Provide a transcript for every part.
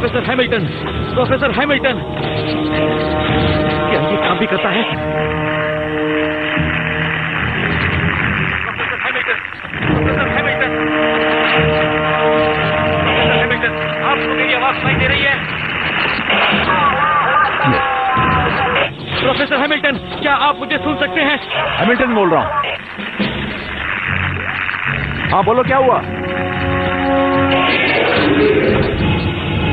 Professor Hamilton, professor Hamilton, क्या ये काम भी करता है? Professor Hamilton, professor Hamilton, professor Hamilton, आपको मेरी आवाज सुनाई दे रही है? प्रोफेसर हैमिल्टन, क्या आप मुझे सुन सकते हैं? हैमिल्टन बोल रहा हूँ। हाँ बोलो, क्या हुआ?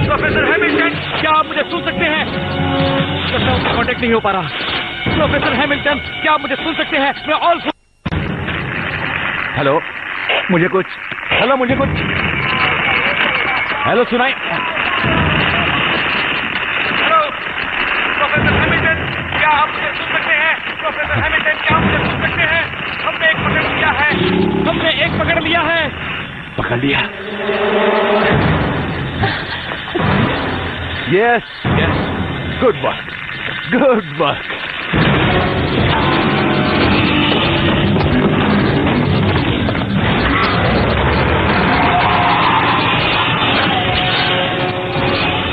प्रोफेसर हैमिल्टन, क्या आप मुझे सुन सकते हैं? कांटेक्ट नहीं हो पा रहा। प्रोफेसर हैमिल्टन, क्या आप मुझे सुन सकते हैं? मैं ऑल हेलो, मुझे कुछ हेलो सुनाई? हेलो, प्रोफेसर हैमिल्टन, क्या आप मुझे सुन सकते हैं? प्रोफेसर हैमिल्टन, क्या आप मुझे सुन सकते हैं? हमने एक पकड़ लिया है, हमने एक पकड़ लिया है। पकड़ लिया? Yes yes, good work, good work.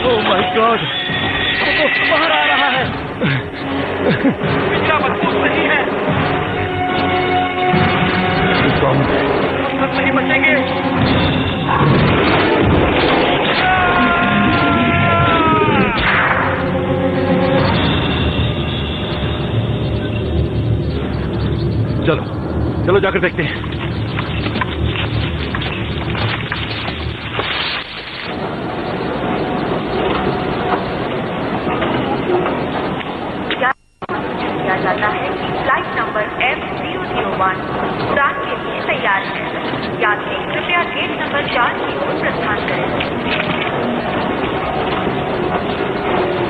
Oh my God, वो बाहर आ रहा है। पिछला महसूस नहीं है। हम सब नहीं बचेंगे। चलो चलो जाकर देखते हैं। किया जाता है कि फ्लाइट नंबर F001 उड़ान के लिए तैयार है। यात्री कृपया गेट नंबर 4 की ओर प्रस्थान करें।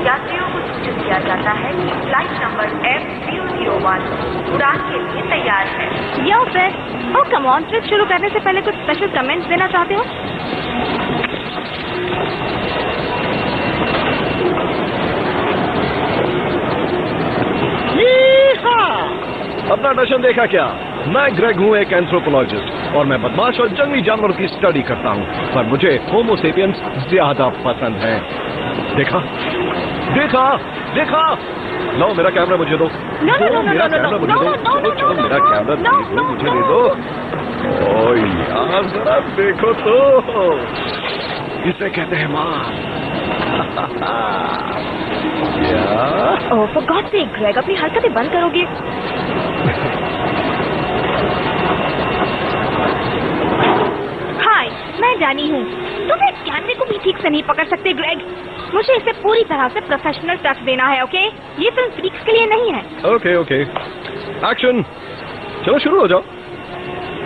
यात्रियों को सूचित किया जाता है कि फ्लाइट नंबर F001 उड़ान के लिए तैयार है। Yo sir, oh come on, trip शुरू करने से पहले कुछ स्पेशल कमेंट्स देना चाहते हो? अपना दर्शन देखा क्या? मैं ग्रेग हूँ, एक एंथ्रोपोलॉजिस्ट, और मैं बदमाश और जंगली जानवरों की स्टडी करता हूँ, पर मुझे होमो सेपियंस ज्यादा पसंद है। देखा देखा देखा? लो मेरा कैमरा मुझे दो। मेरा कैमरा मुझे दो। चलो मेरा कैमरा मुझे दे दो। ओह यार जरा देखो तो, इसे कहते हैं मां। Oh for God sake Greg, अपनी हरकतें बंद करोगे? हाय, मैं जानी हूँ। तुम इस कैमरे को भी ठीक से नहीं पकड़ सकते ग्रेग। मुझे इसे पूरी तरह से प्रोफेशनल टच देना है, ओके? ये फिल्म फ्रीक्स के लिए नहीं है। Okay okay, action. चलो शुरू हो जाओ।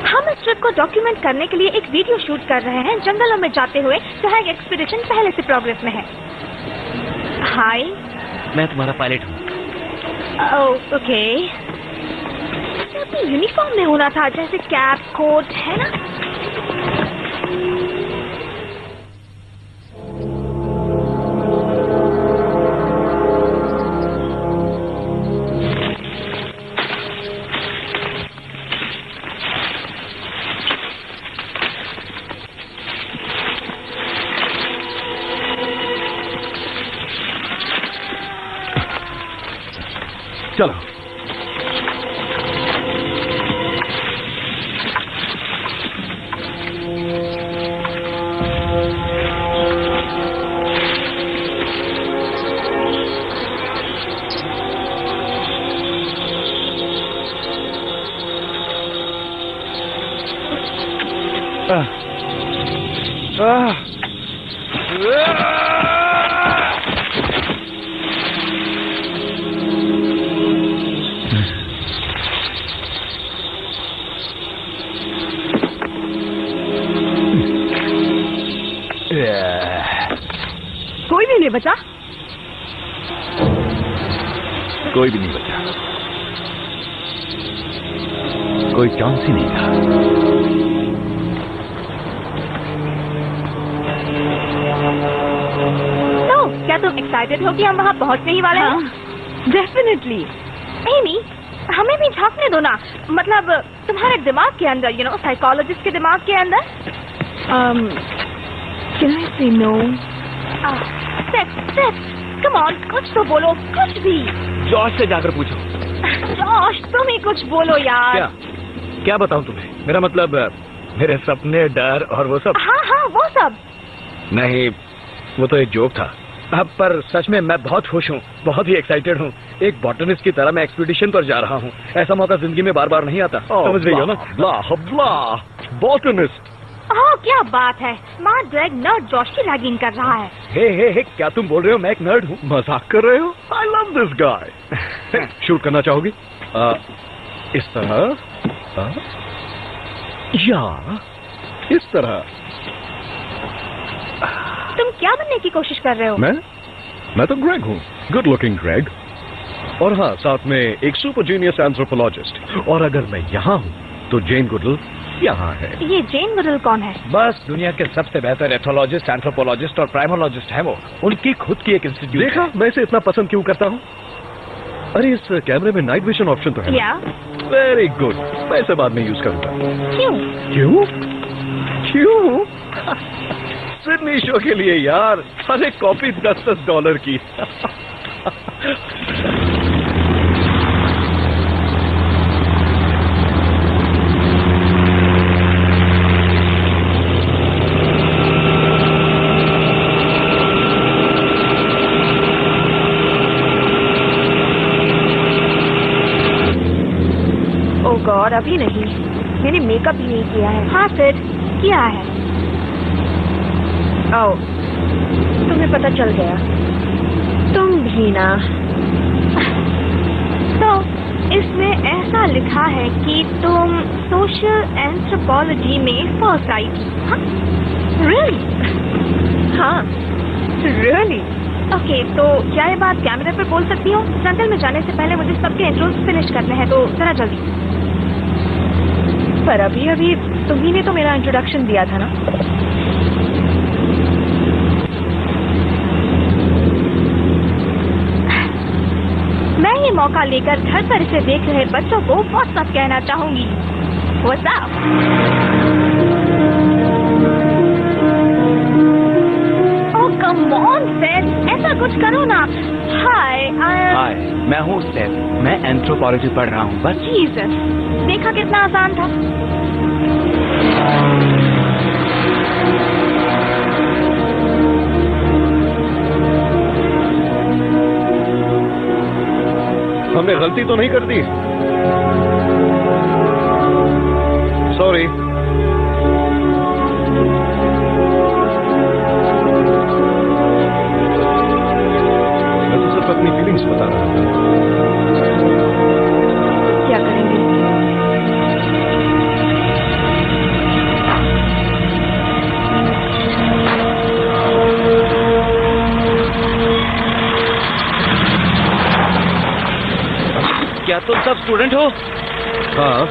हम इस ट्रिप को डॉक्यूमेंट करने के लिए एक वीडियो शूट कर रहे हैं, जंगलों में जाते हुए, जहाँ एक एक्सपीडिशन पहले से प्रोग्रेस में है। हाय, मैं तुम्हारा पायलट हूँ। Oh okay. अपनी यूनिफॉर्म में होना था, जैसे कैप कोट, है ना? चलो कोई भी नहीं बचा? कोई भी नहीं बचा, कोई चांस ही नहीं था। तो क्या तुम एक्साइटेड हो कि हम वहाँ पहुँचने ही वाले हैं? डेफिनेटली। एमी, हमें भी झांकने दो ना, मतलब तुम्हारे दिमाग के अंदर, यू नो, साइकोलॉजिस्ट के दिमाग के अंदर। Can I say no? Come on, कुछ तो बोलो, कुछ भी। जॉश से जाकर पूछो। जॉश, तुम ही कुछ बोलो यार। क्या क्या बताऊं तुम्हें? मेरा मतलब मेरे सपने, डर और वो सब। हाँ हाँ, वो सब। नहीं, वो तो एक जोक था। अब पर सच में मैं बहुत खुश हूँ, बहुत ही एक्साइटेड हूँ। एक बॉटनिस्ट की तरह मैं एक्सपीडिशन पर जा रहा हूँ। ऐसा मौका जिंदगी में बार बार नहीं आता। समझ रही हो ना? बॉटनिस्ट। ओह, क्या बात है। स्मार्ट ड्रैग नर्ड जॉश की रैगिंग कर रहा है। हे, क्या तुम बोल रहे हो मैं एक नर्ड हूँ? मजाक कर रहे हो? I love this guy. Shoot करना चाहोगी? इस तरह या इस तरह। तुम क्या बनने की कोशिश कर रहे हो? मैं तो ग्रेग हूँ, गुड लुकिंग ग्रेग। और हाँ, साथ में एक सुपर जीनियस एंथ्रोपोलॉजिस्ट। और अगर मैं यहाँ हूँ तो जेन गुडल यहाँ है। ये जेन गुडल कौन है? बस दुनिया के सबसे बेहतर एथोलॉजिस्ट, एंथ्रोपोलॉजिस्ट और प्राइमोलॉजिस्ट है वो। उनकी खुद की एक इंस्टीट्यूट। देखा मैं इसे इतना पसंद क्यों करता हूँ? अरे इस कैमरे में नाइट विजन ऑप्शन तो है। या वेरी गुड, मैं इसे बाद में यूज करूंगा। क्यों? क्यों? सिडनी शो के लिए यार। हर एक कॉपी $10 की। ओह गॉड, अभी नहीं। मैंने मेकअप भी नहीं किया है। हाँ सिड, किया है। ओह, तुम्हें पता चल गया। तुम भी ना। तो इसमें ऐसा लिखा है कि तुम सोशल एंथ्रोपोलॉजी में फर्स्ट आई थी। हाँ? Really? हाँ, really? ओके, तो क्या ये बात कैमरे पर बोल सकती हो? फ्रंटल में जाने से पहले मुझे सबके इंट्रोस फिनिश करने हैं, तो जरा जल्दी। पर अभी तुम्ही ने तो मेरा इंट्रोडक्शन दिया था ना। मैं ये मौका लेकर घर पर इसे देख रहे बच्चों को व्हाट्सअप कहना चाहूंगी। WhatsApp. Oh come on Seth, ऐसा कुछ करो ना। हाय, मैं हूँ सेथ। मैं एंथ्रोपोलॉजी पढ़ रहा हूँ बस। जीसस, देखा कितना आसान था। हमने गलती तो नहीं कर दी? सॉरी। मैं तो सिर्फ अपनी फीलिंग्स बता रहा था। क्या करेंगे? क्या तुम सब स्टूडेंट हो? हाँ।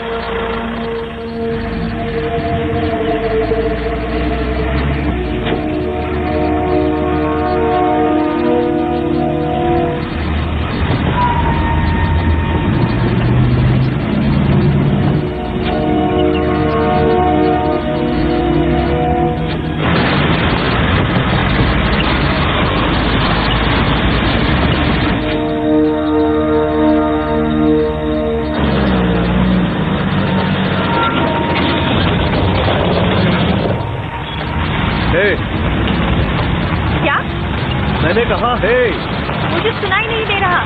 मैंने कहा है। मुझे सुनाई नहीं दे रहा,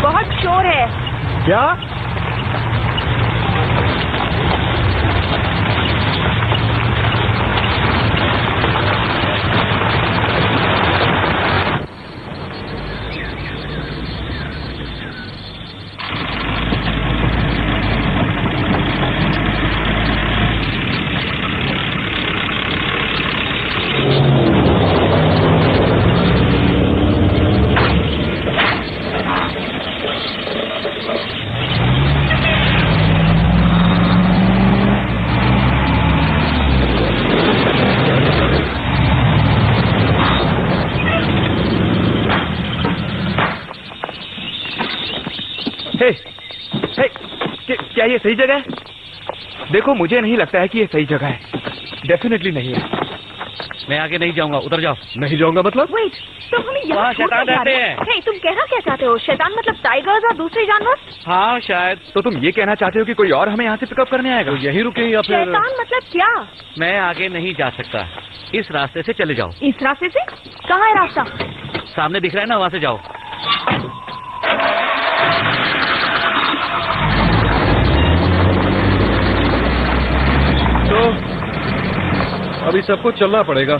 बहुत शोर है। क्या? क्या ये सही जगह है? देखो, मुझे नहीं लगता है कि ये सही जगह है। डेफिनेटली नहीं है। मैं आगे नहीं जाऊंगा, उतर जाओ। नहीं जाऊंगा मतलब? वेट, तुम हमें यहाँ वहाँ छोड़ शैतान के जा रहे रहते हो? Hey, तुम कहना क्या चाहते हो? शैतान मतलब टाइगर्स और दूसरे जानवर? हाँ शायद। तो तुम ये कहना चाहते हो कि कोई और हमें यहाँ से पिकअप करने आएगा? तो यहीं रुके या फिर? शैतान मतलब क्या? मैं आगे नहीं जा सकता, इस रास्ते से चले जाओ। इस रास्ते से? कहाँ है रास्ता? सामने दिख रहा है ना, वहाँ से जाओ। तो अभी सबको चलना पड़ेगा।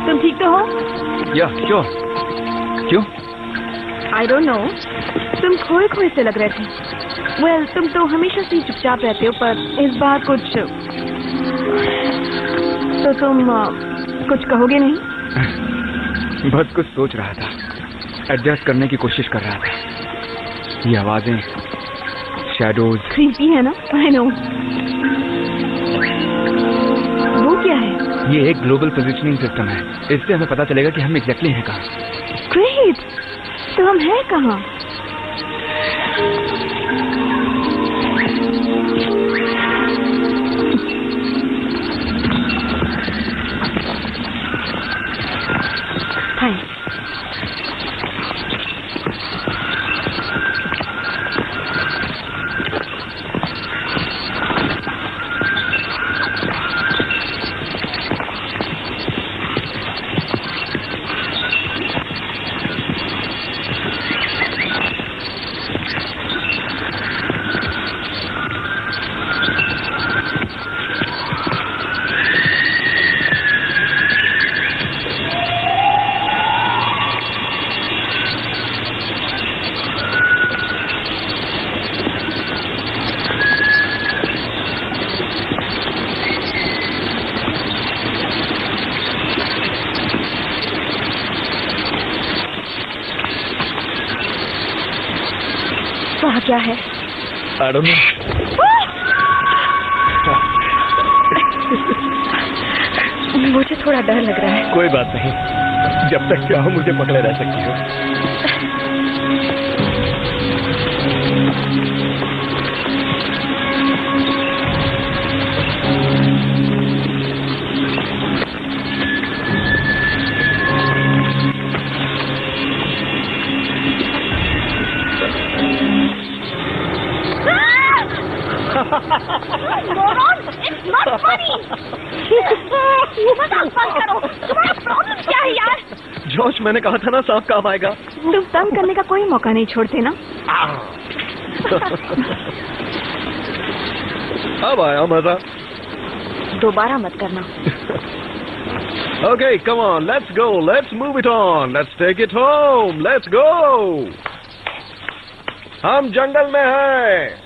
तुम ठीक तो हो? या श्योर। क्यों? आई डोंट नो, तुम खोए खोए से लग रहे थे। वेल, तुम तो हमेशा से ही चुपचाप रहते हो, पर इस बार कुछ तो तुम कुछ कहोगे नहीं? बस कुछ सोच रहा था, एडजस्ट करने की कोशिश कर रहा था। ये आवाजें, शैडोज। क्रीपी है ना? I know. वो क्या है? ये एक ग्लोबल पोजिशनिंग सिस्टम है, इससे हमें पता चलेगा कि हम एग्जैक्टली हैं कहाँ। ग्रेट, तो हम हैं कहाँ? थैंक्स। वहाँ क्या है? I don't know. मुझे थोड़ा डर लग रहा है। कोई बात नहीं, जब तक चाहो मुझे पकड़े रह सकती हो। Moron, it's not funny. मजाक बंद करो। तुम्हारा प्रॉब्लम क्या है यार? जॉश, मैंने कहा था ना सांप काम आएगा। तुम तंग करने का कोई मौका नहीं छोड़ते ना? अब आया मजा। दोबारा मत करना। Okay, come on, let's go, let's move it on, let's take it home, let's go. हम जंगल में हैं।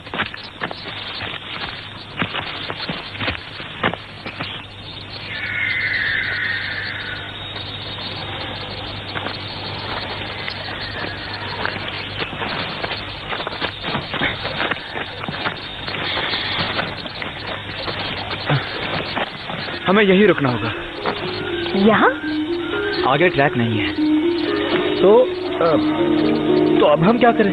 हमें यही रुकना होगा। यहाँ? आगे ट्रैक नहीं है। तो अब हम क्या करें?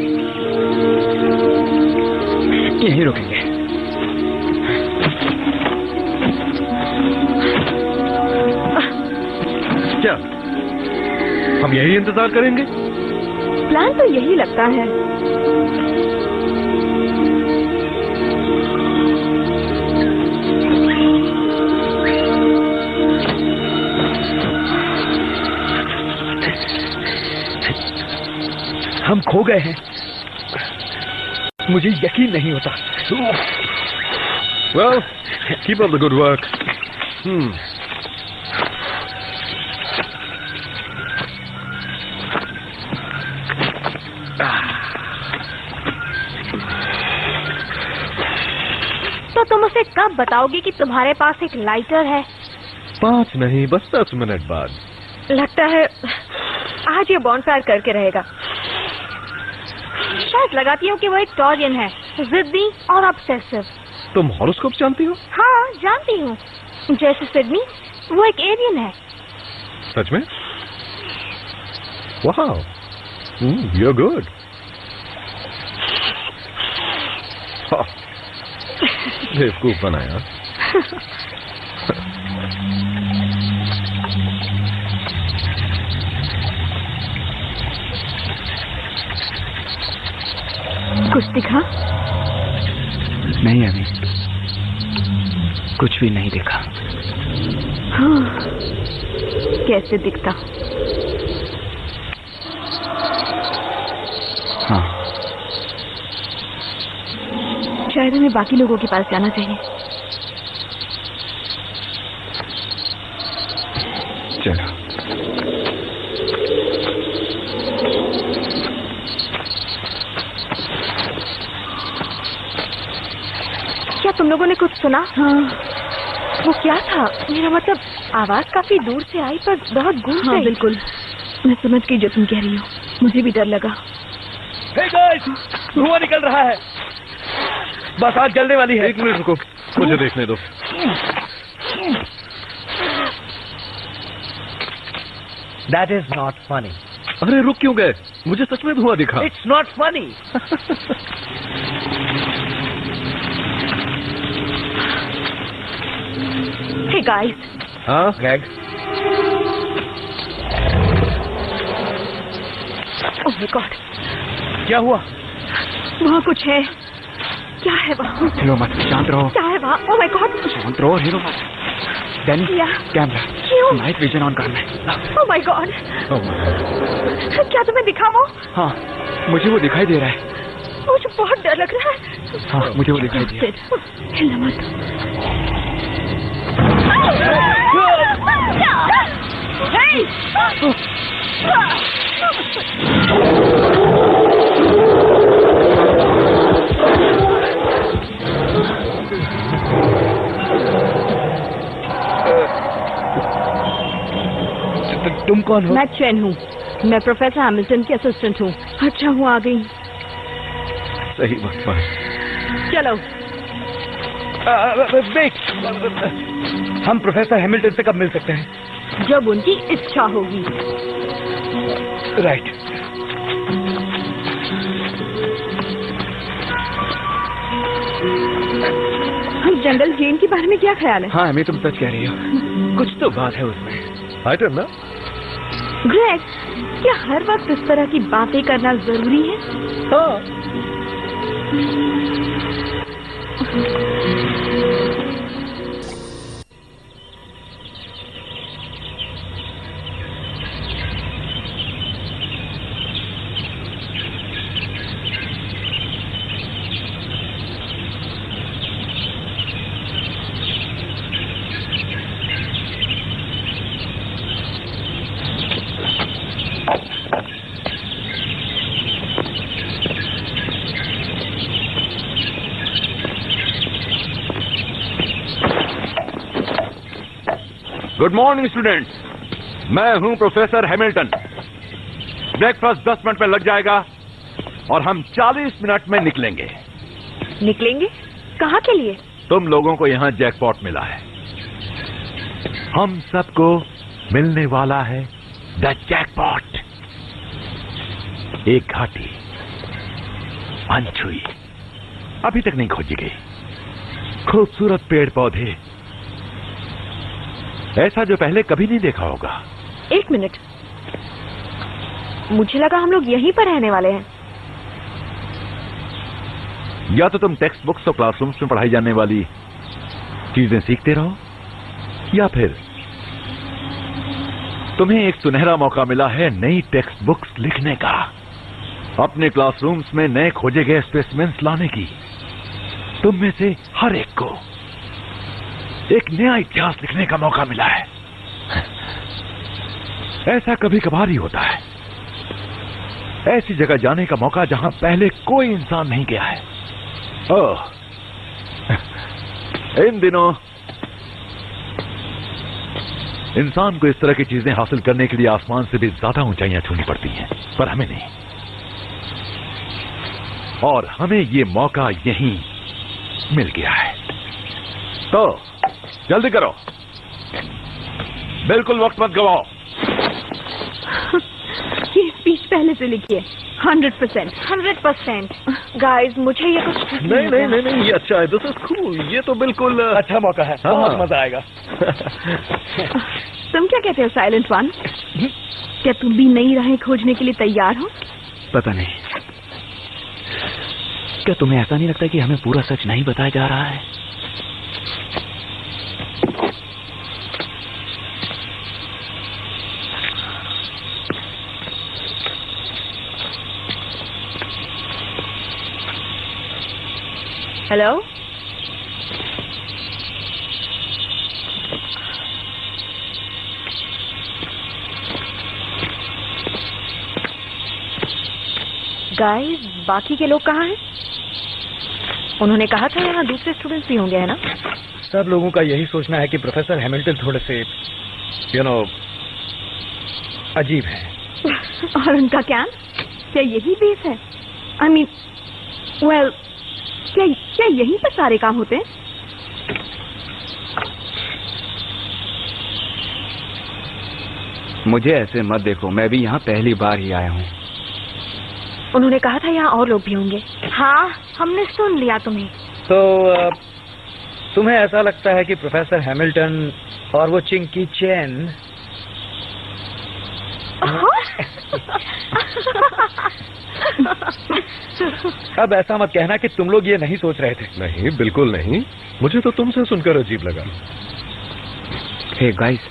यहीं रुकेंगे। क्या हम यही इंतजार करेंगे? प्लान तो यही लगता है। हम खो गए हैं। मुझे यकीन नहीं होता। Well, keep up the good work. तो तुम उसे कब बताओगे कि तुम्हारे पास एक लाइटर है? 5 नहीं, बस 10 मिनट बाद। लगता है आज ये बॉनफायर करके रहेगा। शायद लगाती हूँ कि वो एक टॉरियन है, जिद्दी और ऑब्सेसिव। तुम हॉरोस्कोप जानती हो? हाँ, जानती हूँ। जैसे सिडनी, वो एक एलियन है। सच में? वाह, you're good. बेवकूफ बनाया। कुछ दिखा? नहीं अभी कुछ भी नहीं देखा। हाँ, कैसे दिखता? हाँ, शायद हमें बाकी लोगों के पास जाना चाहिए। चलो। क्या तुम लोगों ने कुछ सुना? हाँ। वो क्या था? मेरा मतलब आवाज काफी दूर से आई पर बहुत गूंज गई। हाँ, बिल्कुल। मैं समझ गई जो तुम कह रही हो। मुझे भी डर लगा। Hey guys, धुआं निकल रहा है। बस आग जलने वाली है। 1 मिनट रुको, मुझे देखने दो। That is not funny. अरे रुक क्यों गए? मुझे सच में धुआं दिखा। It's not funny. Hey guys, हाँ Greg, oh my God, क्या हुआ? वहाँ कुछ है। क्या है वहाँ? हिलो मत, शांत रहो। क्या है वहाँ? Oh my God, शांत रहो, हिलो मत। डैनी, क्या? कैमरा, क्यों? नाइट विजन ऑन करना है। Oh my God, Oh my God. क्या तुम्हें दिखा वो? हाँ, मुझे वो दिखाई दे रहा है। मुझे बहुत डर लग रहा है। हाँ, मुझे वो दिखाई दिया। हिलना मत। Hey! तुम कौन हो? मैं चैन हूँ। मैं प्रोफेसर हैमिल्टन की असिस्टेंट हूँ। अच्छा हूँ, आ गई। सही वक्त पर। चलो। वेट, हम प्रोफेसर हैमिल्टन से कब मिल सकते हैं? जब उनकी इच्छा होगी। राइट। जनरल जेन के बारे में क्या ख्याल है? हाँ, मैं तुम सच कह रही हो। कुछ तो बात है उसमें। फाइटर ना? ग्रेग, क्या हर वक्त इस तरह की बातें करना जरूरी है? हाँ। गुड मॉर्निंग स्टूडेंट्स, मैं हूं प्रोफेसर हैमिल्टन। ब्रेकफास्ट 10 मिनट में लग जाएगा और हम 40 मिनट में निकलेंगे। निकलेंगे? कहाँ के लिए? तुम लोगों को यहां जैकपॉट मिला है। हम सबको मिलने वाला है द जैकपॉट। एक घाटी अनछुई, अभी तक नहीं खोजी गई। खूबसूरत पेड़ पौधे, ऐसा जो पहले कभी नहीं देखा होगा। 1 मिनट, मुझे लगा हम लोग यहीं पर रहने वाले हैं। या तो तुम टेक्स्ट बुक्स और क्लासरूम्स में पढ़ाई जाने वाली चीजें सीखते रहो, या फिर तुम्हें एक सुनहरा मौका मिला है नई टेक्स्ट बुक्स लिखने का। अपने क्लासरूम्स में नए खोजे गए स्पेसिमेंस लाने की तुम में से हर एक को एक नया इतिहास लिखने का मौका मिला है। ऐसा कभी कभार ही होता है, ऐसी जगह जाने का मौका जहां पहले कोई इंसान नहीं गया है। ओह, इन दिनों इंसान को इस तरह की चीजें हासिल करने के लिए आसमान से भी ज्यादा ऊंचाइयां छूनी पड़ती हैं, पर हमें नहीं। और हमें ये मौका यहीं मिल गया है। तो जल्दी करो, बिल्कुल वक्त मत गवाओ। ये स्पीच पहले से लिखिए। 100%। गाइस, मुझे ये कुछ नहीं, ये अच्छा है। This is cool. ये तो बिल्कुल अच्छा मौका है। हाँ, बहुत मजा आएगा। तुम क्या कहते हो साइलेंट वन? क्या तुम भी नई राहें खोजने के लिए तैयार हो? पता नहीं, क्या तुम्हें ऐसा नहीं लगता कि हमें पूरा सच नहीं बताया जा रहा है? हेलो? गाइस, बाकी के लोग कहाँ हैं? उन्होंने कहा था यहाँ दूसरे स्टूडेंट्स भी होंगे, है ना? सब लोगों का यही सोचना है कि प्रोफेसर हैमिल्टन थोड़े से अजीब है। और उनका क्या यही बेस है? आई मीन, वेल, क्या यहीं पर सारे काम होते हैं? मुझे ऐसे मत देखो, मैं भी यहाँ पहली बार ही आया हूँ। उन्होंने कहा था यहाँ और लोग भी होंगे। हाँ, हमने सुन लिया तुम्हें। तो तुम्हें ऐसा लगता है कि प्रोफेसर हैमिल्टन और वो चिंकी चैन अब ऐसा मत कहना कि तुम लोग ये नहीं सोच रहे थे। नहीं, बिल्कुल नहीं। मुझे तो तुमसे सुनकर अजीब लगा। हे गाइस,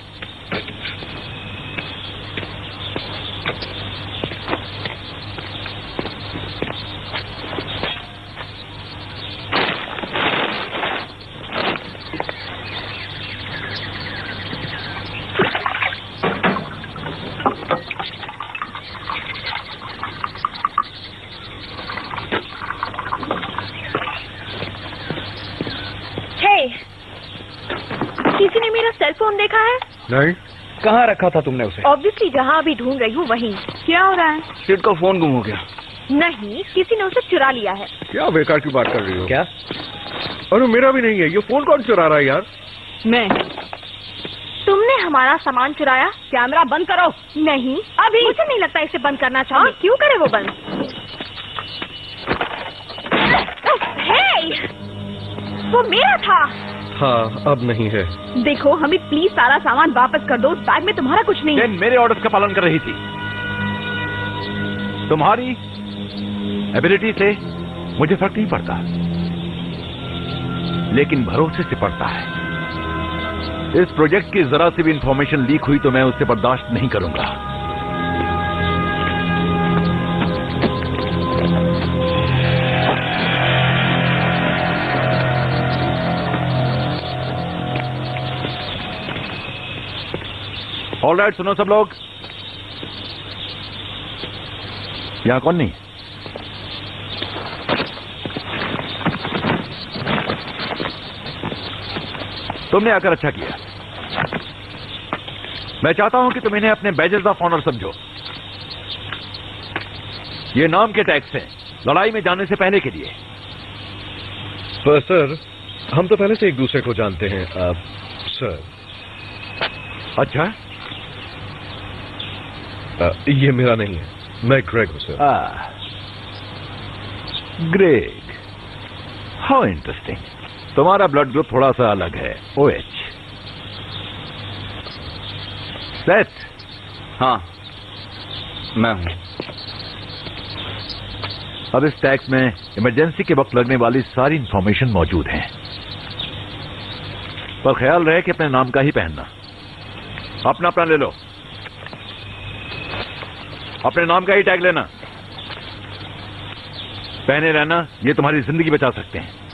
किसी ने मेरा सेल फोन देखा है? नहीं। कहाँ रखा था तुमने उसे? ऑब्वियसली जहाँ अभी ढूंढ रही हूँ वहीं। क्या हो रहा है? सिड का फोन गुम हो गया। नहीं, किसी ने उसे चुरा लिया है। क्या बेकार की बात कर रही हो? क्या? अरे मेरा भी नहीं है। ये फोन कौन चुरा रहा है यार? मैं। तुमने हमारा सामान चुराया? कैमरा बंद करो। नहीं, अभी मुझे नहीं लगता इसे बंद करना चाहिए। क्यों करे वो बंद? हे! वो मेरा था। हाँ, अब नहीं है। देखो, हमें प्लीज सारा सामान वापस कर दो। उस बैग में तुम्हारा कुछ नहीं है। मेरे ऑर्डर्स का पालन कर रही थी। तुम्हारी एबिलिटी से मुझे फर्क नहीं पड़ता, लेकिन भरोसे से पड़ता है। इस प्रोजेक्ट की जरा सी भी इंफॉर्मेशन लीक हुई तो मैं उसे बर्दाश्त नहीं करूंगा। ऑलराइट, सुनो सब लोग, यहां कौन नहीं? तुमने आकर अच्छा किया। मैं चाहता हूं कि तुम इन्हें अपने बैजेस ऑफ ऑनर समझो। ये नाम के टैग्स हैं, लड़ाई में जाने से पहले के लिए। पर सर, हम तो पहले से एक दूसरे को जानते हैं। सर। अच्छा, ये मेरा नहीं है। मैं ग्रेग हूं सर। Greg, how interesting. तुम्हारा ब्लड ग्रुप थोड़ा सा अलग है, OH। सेथ? हाँ, मैं हूं। अब इस टैक्स में इमरजेंसी के वक्त लगने वाली सारी इंफॉर्मेशन मौजूद है, पर ख्याल रहे कि अपने नाम का ही पहनना। अपना ले लो, अपने नाम का ही टैग लेना। पहने रहना, ये तुम्हारी जिंदगी बचा सकते हैं।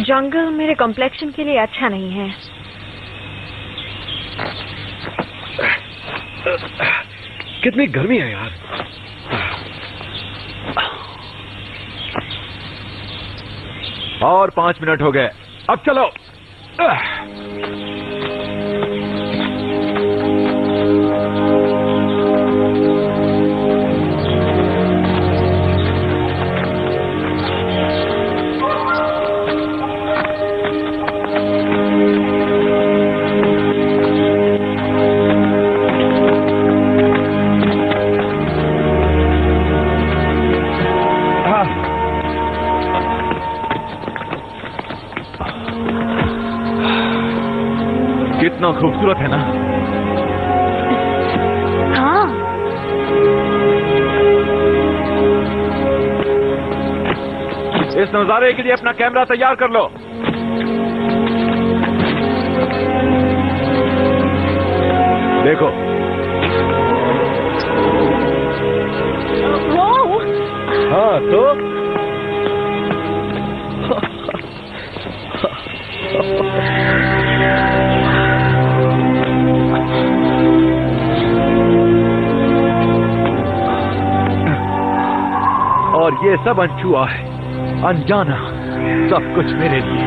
जंगल मेरे कॉम्प्लेक्शन के लिए अच्छा नहीं है। कितनी गर्मी है यार। और 5 मिनट हो गए, अब चलो। कितना खूबसूरत है ना। हाँ। इस नजारे के लिए अपना कैमरा तैयार कर लो। देखो। हाँ तो और ये सब अनछुआ है, अनजाना, सब कुछ मेरे लिए,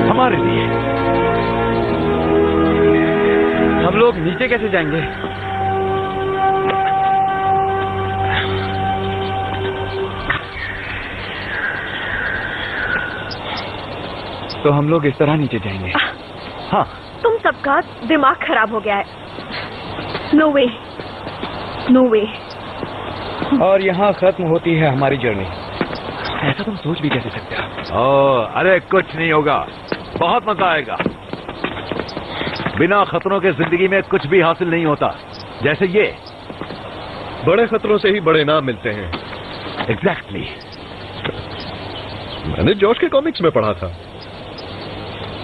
हमारे लिए। हम लोग नीचे कैसे जाएंगे? तो हम लोग इस तरह नीचे जाएंगे। हाँ। तुम सबका दिमाग खराब हो गया है। नो वे, नो वे। और यहाँ खत्म होती है हमारी जर्नी। ऐसा तुम सोच भी कैसे सकते हो? अरे कुछ नहीं होगा, बहुत मजा आएगा। बिना खतरों के जिंदगी में कुछ भी हासिल नहीं होता। जैसे ये बड़े खतरों से ही बड़े इनाम मिलते हैं। एग्जैक्टली। मैंने जॉर्ज के कॉमिक्स में पढ़ा था।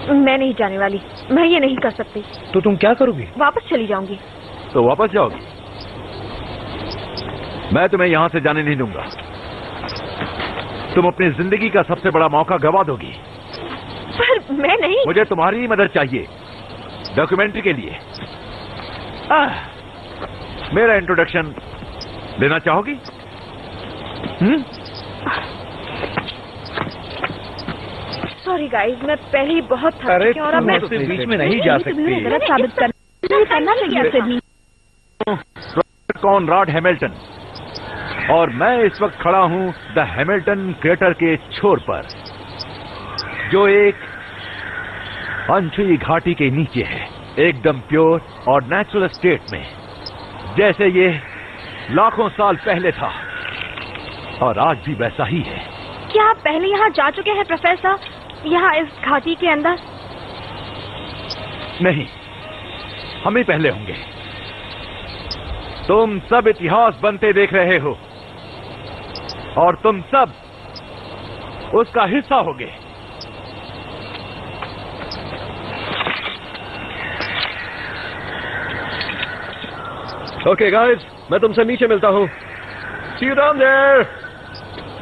मैं नहीं जाने वाली, मैं ये नहीं कर सकती। तो तुम क्या करोगी? वापस चली जाऊंगी। तो वापस जाओगी? मैं तुम्हें यहां से जाने नहीं दूंगा। तुम अपनी जिंदगी का सबसे बड़ा मौका गवा दोगी। पर मैं नहीं। मुझे तुम्हारी ही मदद चाहिए डॉक्यूमेंट्री के लिए। मेरा इंट्रोडक्शन देना चाहोगी? सॉरी गाइस, मैं पहले ही बहुत थक अरे चुकी हूं और अब मैं बीच में नहीं जा सकती। गलत साबित करना चाहिए सिडनी। कॉनराड हैमिल्टन, और मैं इस वक्त खड़ा हूं द हैमिल्टन क्रेटर के छोर पर, जो एक अनछुई घाटी के नीचे है, एकदम प्योर और नेचुरल स्टेट में, जैसे ये लाखों साल पहले था और आज भी वैसा ही है। क्या आप पहले यहाँ जा चुके हैं प्रोफेसर? यहाँ इस घाटी के अंदर? नहीं, हम ही पहले होंगे। तुम सब इतिहास बनते देख रहे हो और तुम सब उसका हिस्सा होगे। ओके गाइस, मैं तुमसे नीचे मिलता हूँ। सी यू डाउन देयर।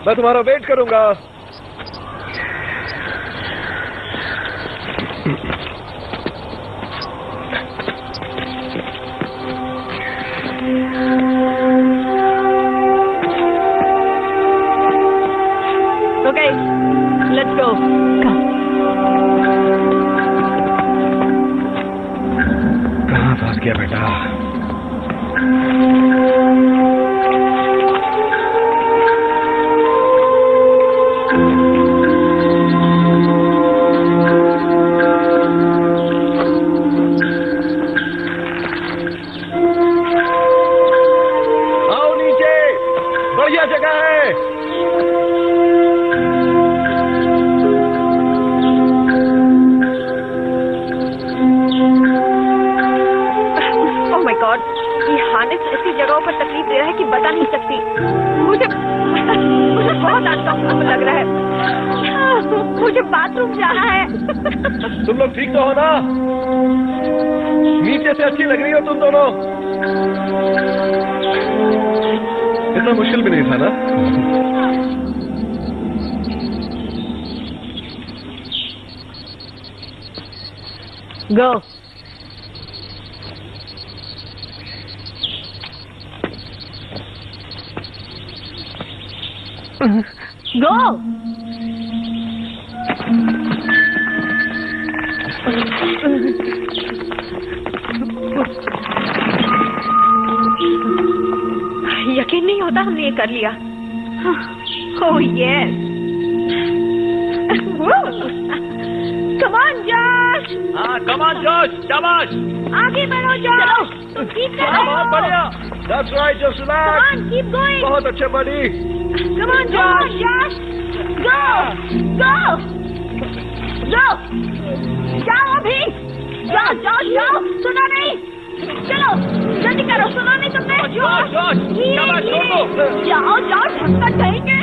मैं तुम्हारा वेट करूंगा। Okay, let's go. Come. कहाँ फंस गया बेटा? आओ नीचे, बढ़िया जगह है। Oh my God, ये हार्नेस ऐसी जगहों पर तकलीफ दे रहा है कि बता नहीं सकती। मुझे बहुत अनकंफर्टेबल लग रहा है। मुझे बाथरूम जाना है। तुम लोग ठीक तो हो ना? नीचे से अच्छी लग रही हो तुम दोनों। इतना मुश्किल भी नहीं था ना। गो। गो। यकीन नहीं होता हमने ये कर लिया। Oh yes. Come on Josh. हाँ, कम ऑन जॉश, शाबाश। आगे बढ़ो जॉश। कीप बहुत बढ़िया। That's right, just Come relax. on, keep going. बहुत अच्छे बड़ी। Come on, Josh. Josh. Go. Go. Go. जाओ अभी। जाओ जाओ जाओ। सुना नहीं। चलो जल्दी करो। सुना नहीं तुमने। जॉश, जॉश, शाबाश, छोड़ दो। जाओ जाओ ठक्कर कहेंगे।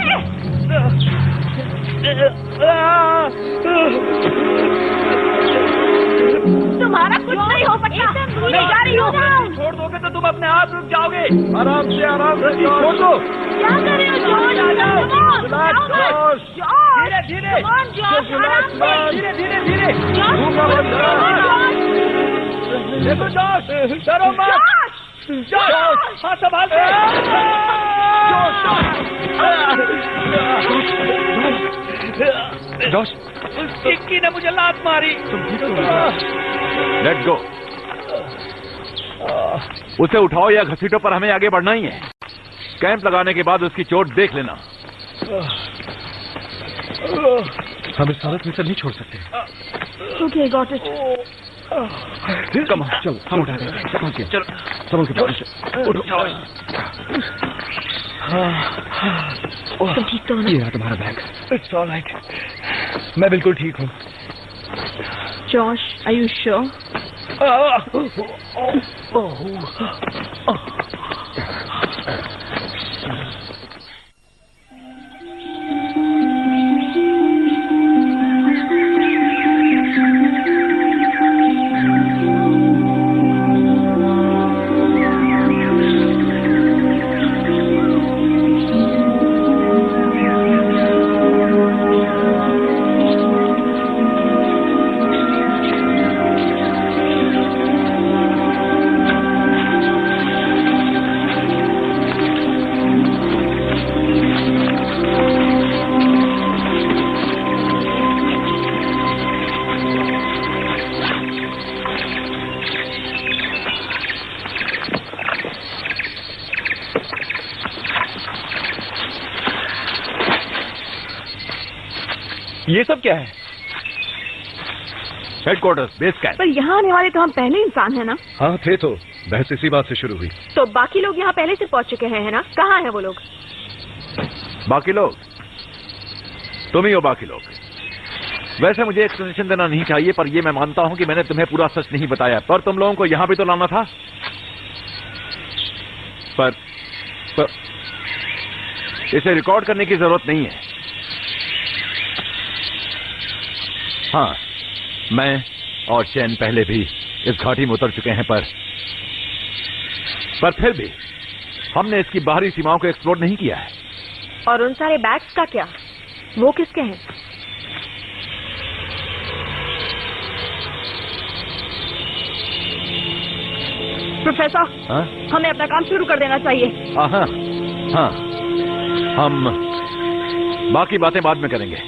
तुम्हारा कुछ नहीं हो सकता। मैं जा रही हूँ। छोड़ दोगे तो तुम अपने आप रुक जाओगे। आराम से छोड़ दो। क्या कर रहे हो जॉर्ज? Relax, Josh. धीरे धीरे, Just relax, man. धीरे धीरे धीरे। घूमना बंद करो। देखो जॉश, डरो मत। जॉश, हाँ संभाल के। जॉश, चिक्की ने मुझे लात मारी। Let go. उसे उठाओ या घसीटो, पर हमें आगे बढ़ना ही है। कैंप लगाने के बाद उसकी चोट देख लेना। हम इस हालत में से नहीं छोड़ सकते। Okay, got it. कम चलो, हम उठा देंगे। चलो, संभल के बैठो। उठो। तुम ठीक तो हो ना? ये रहा तुम्हारा बैग। It's all right. मैं बिल्कुल ठीक हूँ। Josh, are you sure? ये सब क्या है? Headquarters, base camp. पर यहाँ आने वाले तो हम पहले इंसान हैं ना? हाँ थे तो। बहस इसी बात से शुरू हुई। तो बाकी लोग यहाँ पहले से पहुँच चुके हैं, है ना? कहाँ हैं वो लोग? बाकी लोग तुम ही हो। बाकी लोग वैसे मुझे एक्सप्लेनेशन देना नहीं चाहिए, पर ये मैं मानता हूं कि मैंने तुम्हें पूरा सच नहीं बताया। पर तुम लोगों को यहां भी तो लाना था। पर इसे रिकॉर्ड करने की जरूरत नहीं है। हाँ, मैं और चैन पहले भी इस घाटी में उतर चुके हैं, पर फिर भी हमने इसकी बाहरी सीमाओं को एक्सप्लोर नहीं किया है। और उन सारे बैग्स का क्या? वो किसके हैं? प्रोफेसर, हाँ? हमें अपना काम शुरू कर देना चाहिए। हाँ हाँ, हम बाकी बातें बाद में करेंगे।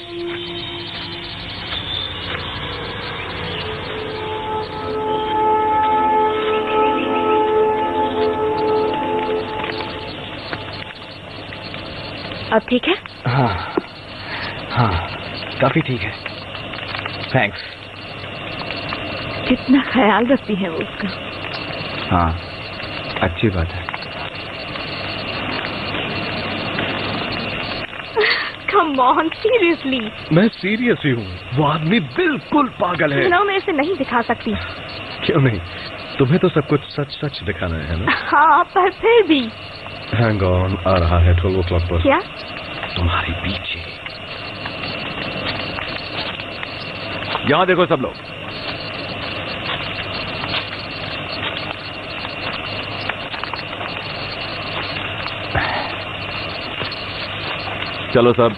अब ठीक है? हाँ हाँ, काफी ठीक है। थैंक्स। कितना ख्याल रखती है वो उसका। हाँ, अच्छी बात है। Come on, seriously. मैं सीरियस ही हूँ। वो आदमी बिल्कुल पागल है। फिल्मों में इसे नहीं दिखा सकती। क्यों नहीं? तुम्हें तो सब कुछ सच सच दिखाना है ना? हाँ, पर फिर भी। Hang on, आ रहा है 12 o'clock पर। क्या? तुम्हारे पीछे। यहां देखो सब लोग। चलो सब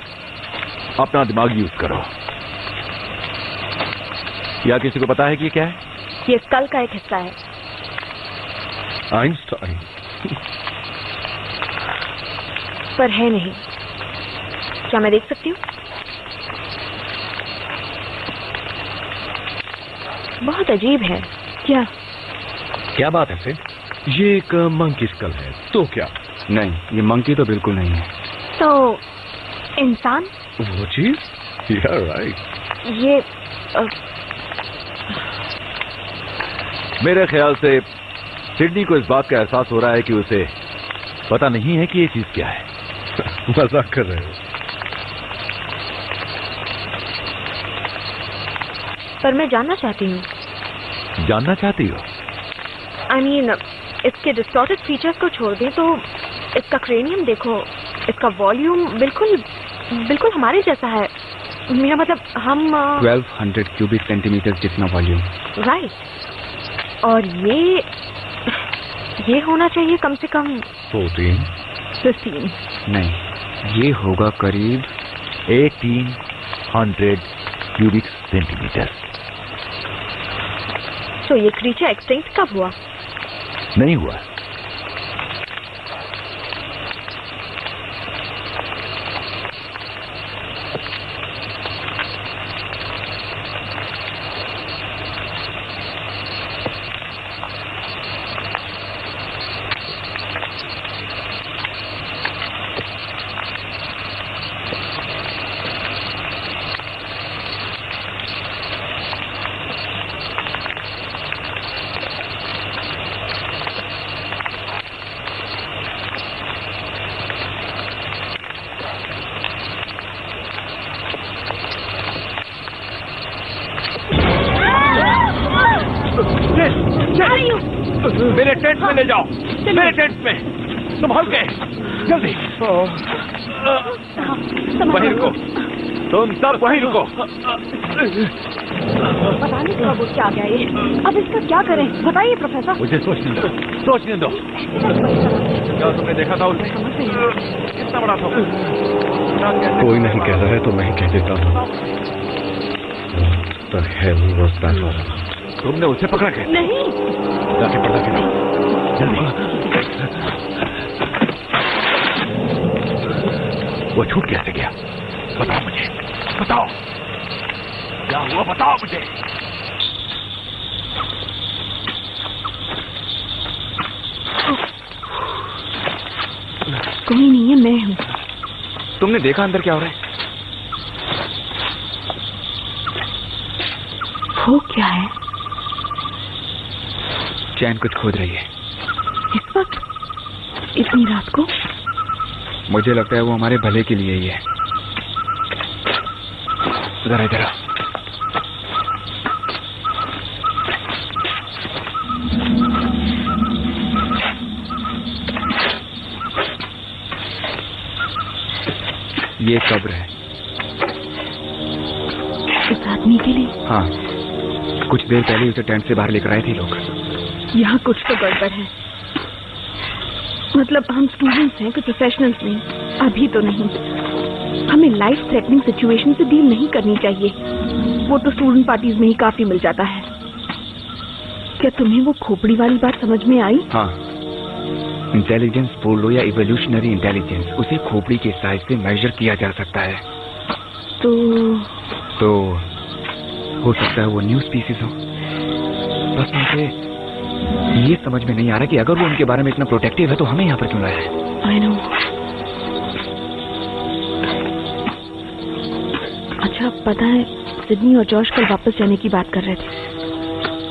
अपना दिमाग यूज करो। या किसी को पता है कि ये क्या है? ये स्कल का एक हिस्सा है। आइंस्टाइन। पर है नहीं। क्या मैं देख सकती हूँ? बहुत अजीब है। क्या बात है सिड? ये एक मंकी स्कल है तो क्या? नहीं, ये मंकी तो बिल्कुल नहीं है। तो इंसान? वो चीज? राइट। ये मेरे ख्याल से सिडनी को इस बात का एहसास हो रहा है कि उसे पता नहीं है कि ये चीज क्या है। मजाक कर रहे हो? पर मैं जानना चाहती हूँ। जानना चाहती हो? I mean, इसके डिस्टॉर्टेड फीचर्स को छोड़ दें तो इसका क्रेनियम देखो, इसका वॉल्यूम बिल्कुल हमारे जैसा है। मेरा मतलब हम 1200 क्यूबिक सेंटीमीटर जितना वॉल्यूम। राइट। और ये होना चाहिए कम से कम 15। नहीं, ये होगा करीब 1800 क्यूबिक सेंटीमीटर। तो ये क्रीचर एक्सटिंक्ट कब हुआ? नहीं हुआ। मेरे टेंट में ले जाओ, मेरे टेंट में। संभाल के, जल्दी। वहीं रुको, तुम सब वहीं रुको। पता नहीं कब वो क्या गया ये। अब इसका क्या करें? बताइए प्रोफेसर। मुझे सोचने दो। क्या तुमने देखा था उसे? कितना बड़ा था? कोई नहीं कह रहा है तो मैं कह देता हूँ। The hell was that all? तुमने उसे पकड़ा कैसे? नहीं। जाके पर्दा गिराओ, जल्दी। वो छूट कैसे गया? बताओ मुझे, बताओ क्या हुआ, बताओ मुझे। कोई नहीं है, मैं हूँ। तुमने देखा अंदर क्या हो रहा है? वो क्या है? चैन कुछ खोद रही है। इस वक्त? इतनी रात को? मुझे लगता है वो हमारे भले के लिए ही है। जरा इधर आओ। ये कब्र है। इस आदमी के लिए? हाँ, कुछ देर पहले उसे टेंट से बाहर लेकर आए थे लोग। यहाँ कुछ तो गड़बड़ है। मतलब हम स्टूडेंट्स हैं, कोई प्रोफेशनल्स नहीं। अभी तो नहीं। हमें लाइफ थ्रेटनिंग सिचुएशन से डील नहीं करनी चाहिए। वो तो स्टूडेंट पार्टीज में ही काफी मिल जाता है। क्या तुम्हें वो खोपड़ी वाली बात समझ में आई? हाँ, इंटेलिजेंस बोल लो या इवोल्यूशनरी इंटेलिजेंस, उसे खोपड़ी के साइज से मेजर किया जा सकता है। तो हो सकता है वो न्यू स्पीसीज हो। बस मुझे ये समझ में नहीं आ रहा कि अगर वो उनके बारे में इतना प्रोटेक्टिव है तो हमें यहाँ पर क्यों लाया है? I know। अच्छा, पता है सिडनी और जॉश कल वापस जाने की बात कर रहे थे।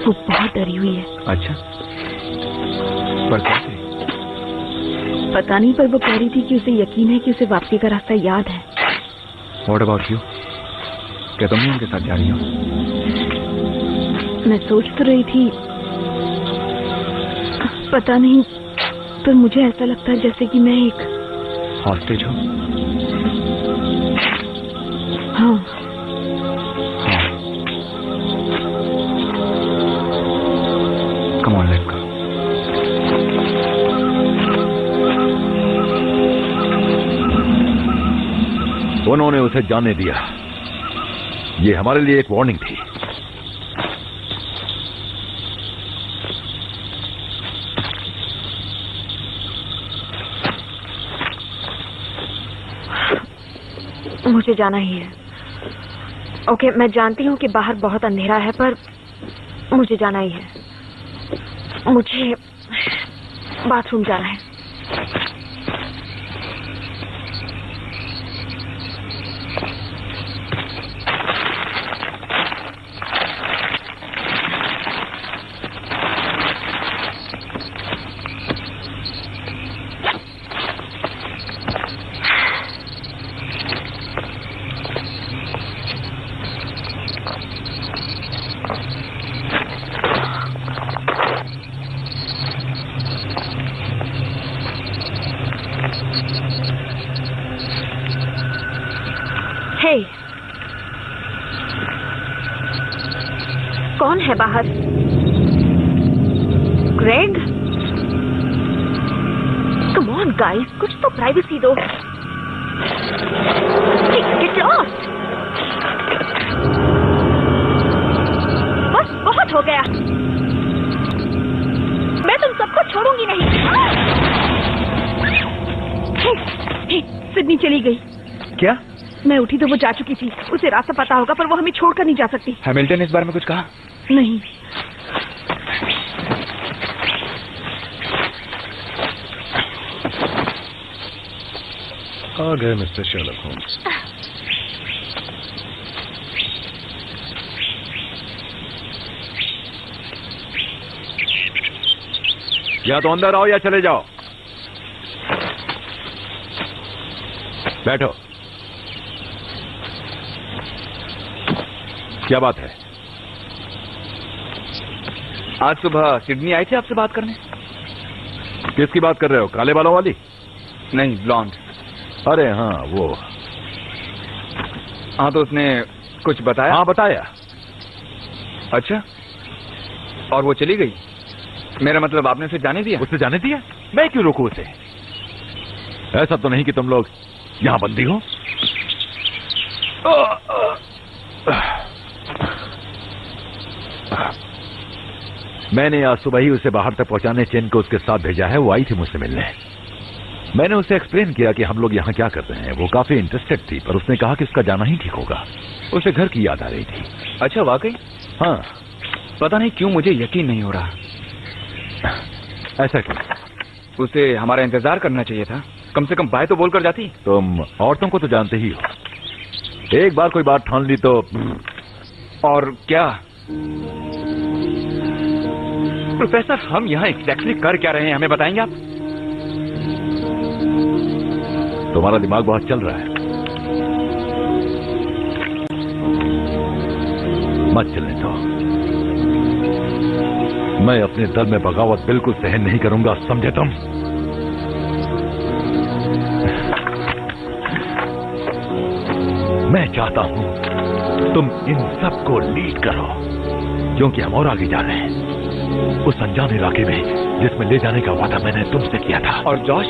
वो बहुत डरी हुई है। अच्छा, पर कैसे? पता नहीं, पर वो कह रही थी कि उसे यकीन है कि उसे वापसी का रास्ता याद है। What about you? क्या तुम उनके साथ जा रही हो? मैं सोच तो रही थी, पता नहीं, पर मुझे ऐसा लगता है जैसे कि मैं एक हॉस्टेज हो। हाँ। Come on, let's go. उन्होंने उसे जाने दिया। ये हमारे लिए एक वार्निंग थी। मुझे जाना ही है। ओके, मैं जानती हूँ कि बाहर बहुत अंधेरा है, पर मुझे जाना ही है। मुझे बाथरूम जाना है। कौन है बाहर? ग्रेग? कम ऑन गाइस, कुछ तो प्राइवेसी दो। Get lost. बस बहुत हो गया। मैं तुम सबको छोड़ूंगी नहीं। सिडनी चली गई। क्या? मैं उठी तो वो जा चुकी थी। उसे रास्ता पता होगा, पर वो हमें छोड़कर नहीं जा सकती। हैमिल्टन ने इस बारे में कुछ कहा? नहीं। आ गए मिस्टर शर्लक होम्स। या तो अंदर आओ या चले जाओ। बैठो। क्या बात है? आज सुबह सिडनी आई थी आपसे बात करने। किसकी बात कर रहे हो? काले बालों वाली? नहीं, ब्लॉन्ड। अरे हाँ, वो। हाँ, तो उसने कुछ बताया? हाँ, बताया। अच्छा, और वो चली गई? मेरा मतलब आपने उसे जाने दिया? उसे जाने दिया? मैं क्यों रोकूं उसे? ऐसा तो नहीं कि तुम लोग यहां बंदी हो। मैंने आज सुबह ही उसे बाहर तक पहुंचाने चेन को उसके साथ भेजा है। वो आई थी मुझसे मिलने। मैंने उसे एक्सप्लेन किया कि हम लोग यहाँ क्या कर रहे हैं। वो काफी इंटरेस्टेड थी, पर उसने कहा कि उसका जाना ही ठीक होगा। उसे घर की याद आ रही थी। अच्छा, वाकई? हाँ। पता नहीं क्यों मुझे यकीन नहीं हो रहा। ऐसा क्यों? उसे हमारा इंतजार करना चाहिए था। कम से कम बाय तो बोल कर जाती। तुम औरतों को तो जानते ही हो। एक बार कोई बात ठान ली तो। और क्या? प्रोफेसर, हम यहाँ एग्जैक्टली कर क्या रहे हैं, हमें बताएंगे आप? तुम्हारा दिमाग बहुत चल रहा है। मत चलने दो। मैं अपने दल में बगावत बिल्कुल सहन नहीं करूंगा, समझे तुम? मैं चाहता हूं तुम इन सबको लीड करो, क्योंकि हम और आगे जा रहे हैं उस अनजान इलाके में जिसमें ले जाने का वादा मैंने तुमसे किया था। और जॉश,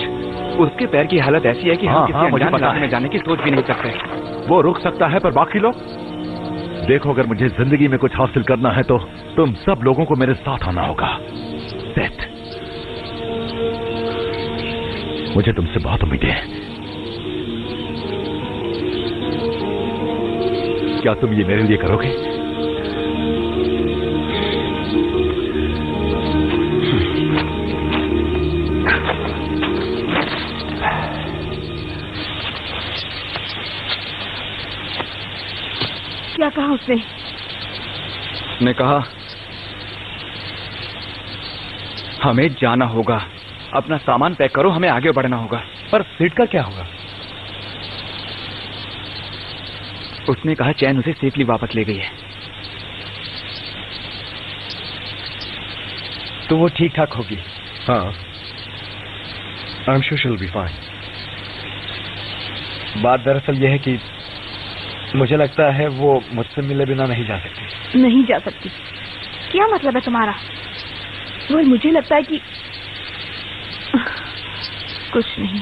उसके पैर की हालत ऐसी है कि हम किसी अनजान इलाके में जाने की सोच भी नहीं सकते। वो रुक सकता है, पर बाकी लोग? देखो, अगर मुझे जिंदगी में कुछ हासिल करना है तो तुम सब लोगों को मेरे साथ आना होगा। सेट। मुझे तुमसे बहुत उम्मीदें हैं। क्या तुम ये मेरे लिए करोगे? क्या कहा उसने? ने कहा हमें जाना होगा, अपना सामान पैक करो, हमें आगे बढ़ना होगा। पर सीट का क्या होगा? उसने कहा चैन उसे सेफली वापस ले गई है। तो वो ठीक ठाक होगी। हाँ, I am sure she will be fine. बात दरअसल यह है कि मुझे लगता है वो मुझसे मिले बिना नहीं जा सकती। नहीं जा सकती? क्या मतलब है तुम्हारा? वो मुझे लगता है कि कुछ नहीं।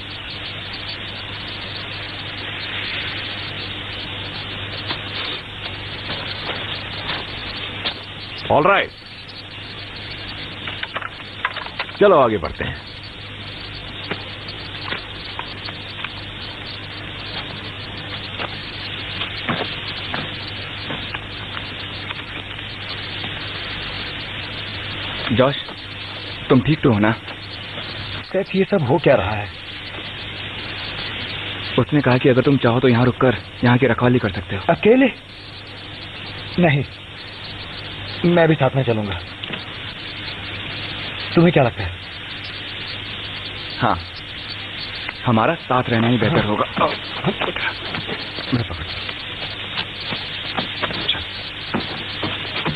ऑलराइट, चलो आगे बढ़ते हैं। जॉश, तुम ठीक तो हो ना? सैफ, ये सब हो क्या रहा है? उसने कहा कि अगर तुम चाहो तो यहाँ रुककर यहाँ की रखवाली कर सकते हो। अकेले? नहीं, मैं भी साथ में चलूंगा। तुम्हें क्या लगता है? हाँ, हमारा साथ रहना ही बेहतर होगा।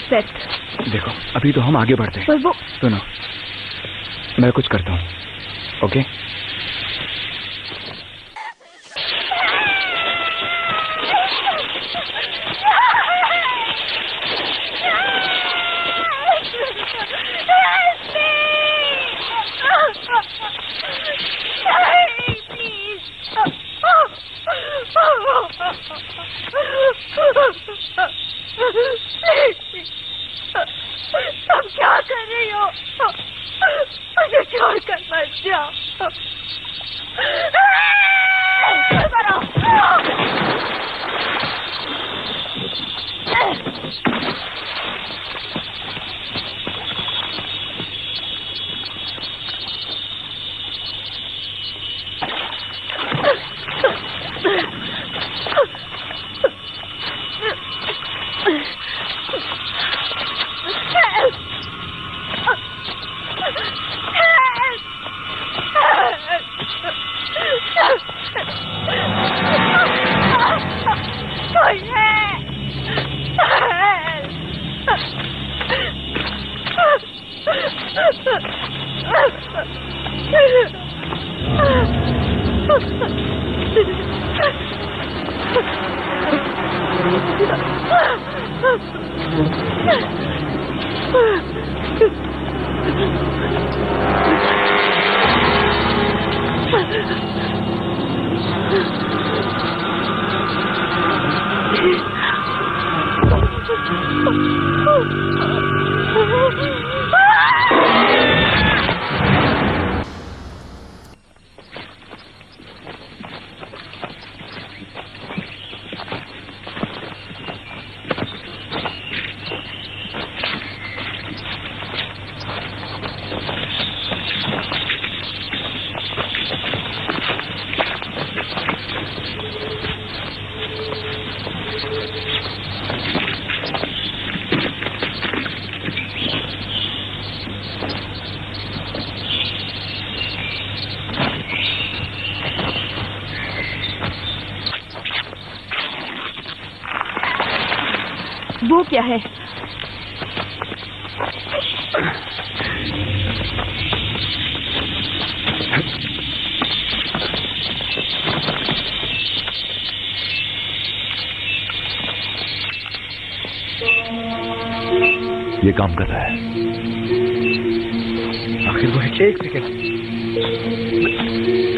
सेट, देखो, अभी तो हम आगे बढ़ते हैं। पर वो सुनो, मैं कुछ करता हूँ, ओके? तुम क्या कर रही हो? मुझे छोड़कर मत जाओ। वो क्या है? ये काम कर रहा है। आखिर वो है। एक सेकेंड,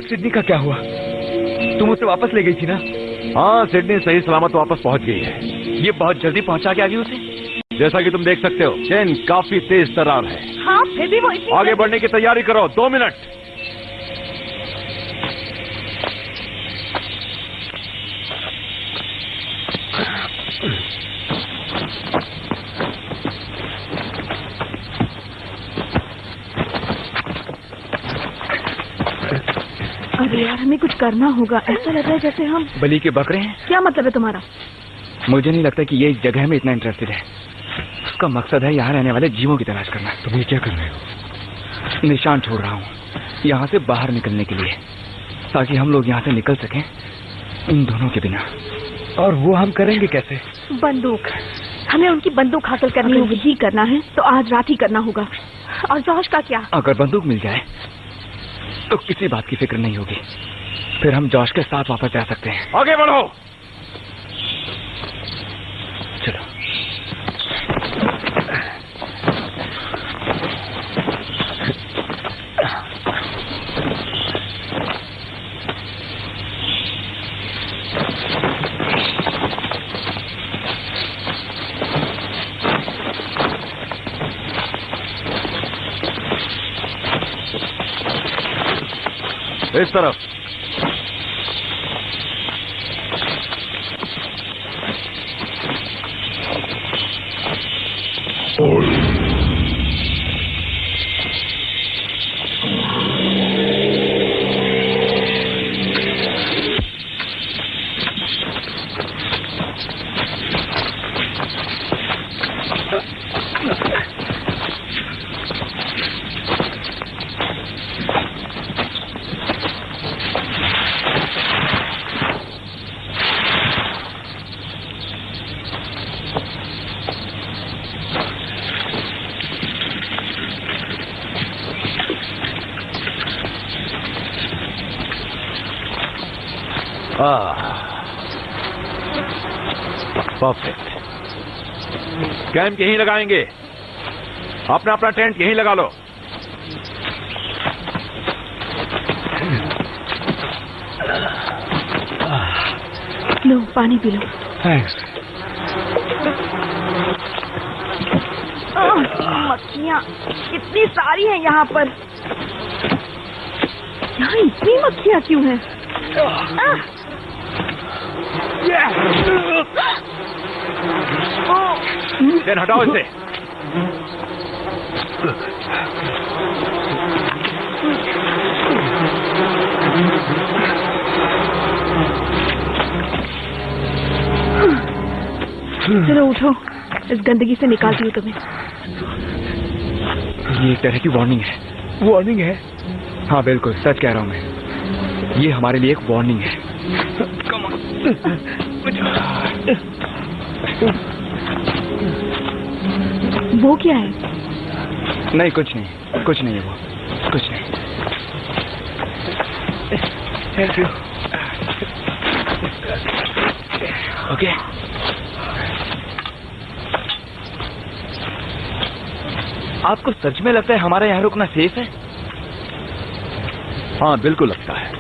सिडनी का क्या हुआ? तुम उसे वापस ले गई थी ना? हाँ, सिडनी सही सलामत वापस पहुंच गई है। ये बहुत जल्दी पहुंचा के आ गई उसे। जैसा कि तुम देख सकते हो, चेन काफी तेज तर्रार है। हाँ, फिर भी वो इतनी आगे बढ़ने की तैयारी करो। 2 मिनट। अरे यार, हमें कुछ करना होगा। ऐसा लग रहा है जैसे हम बलि के बकरे हैं। क्या मतलब है तुम्हारा? मुझे नहीं लगता कि ये इस जगह में इतना इंटरेस्टेड है। उसका मकसद है यहाँ रहने वाले जीवों की तलाश करना। तुम ये क्या कर रहे हो? निशान छोड़ रहा हूँ यहाँ से बाहर निकलने के लिए, ताकि हम लोग यहाँ से निकल सकें इन दोनों के बिना। और वो हम करेंगे कैसे? बंदूक। हमें उनकी बंदूक हासिल करनी होगी। ही करना है तो आज रात ही करना होगा। और जॉश का क्या? अगर बंदूक मिल जाए तो किसी बात की फिक्र नहीं होगी। फिर हम जॉश के साथ वापस जा सकते हैं। आगे बढ़ो। चलो। इस तरफ। परफेक्ट। कैंप यहीं लगाएंगे। अपना अपना टेंट यहीं लगा लो। लो पानी पी लो। थैंक्स। मक्खियाँ कितनी सारी हैं यहाँ पर। यहाँ इतनी मक्खियाँ क्यों हैं? देन हटाओ इसे। चलो उठो, इस गंदगी से निकालती हूँ तुम्हें। ये एक तरह की वार्निंग है। वार्निंग है? हाँ बिल्कुल सच कह रहा हूँ मैं। ये हमारे लिए एक वार्निंग है। वो क्या है? नहीं कुछ नहीं, कुछ नहीं है वो, कुछ नहीं। Thank you. ओके। आपको सच में लगता है हमारे यहाँ रुकना सेफ है? हाँ बिल्कुल लगता है।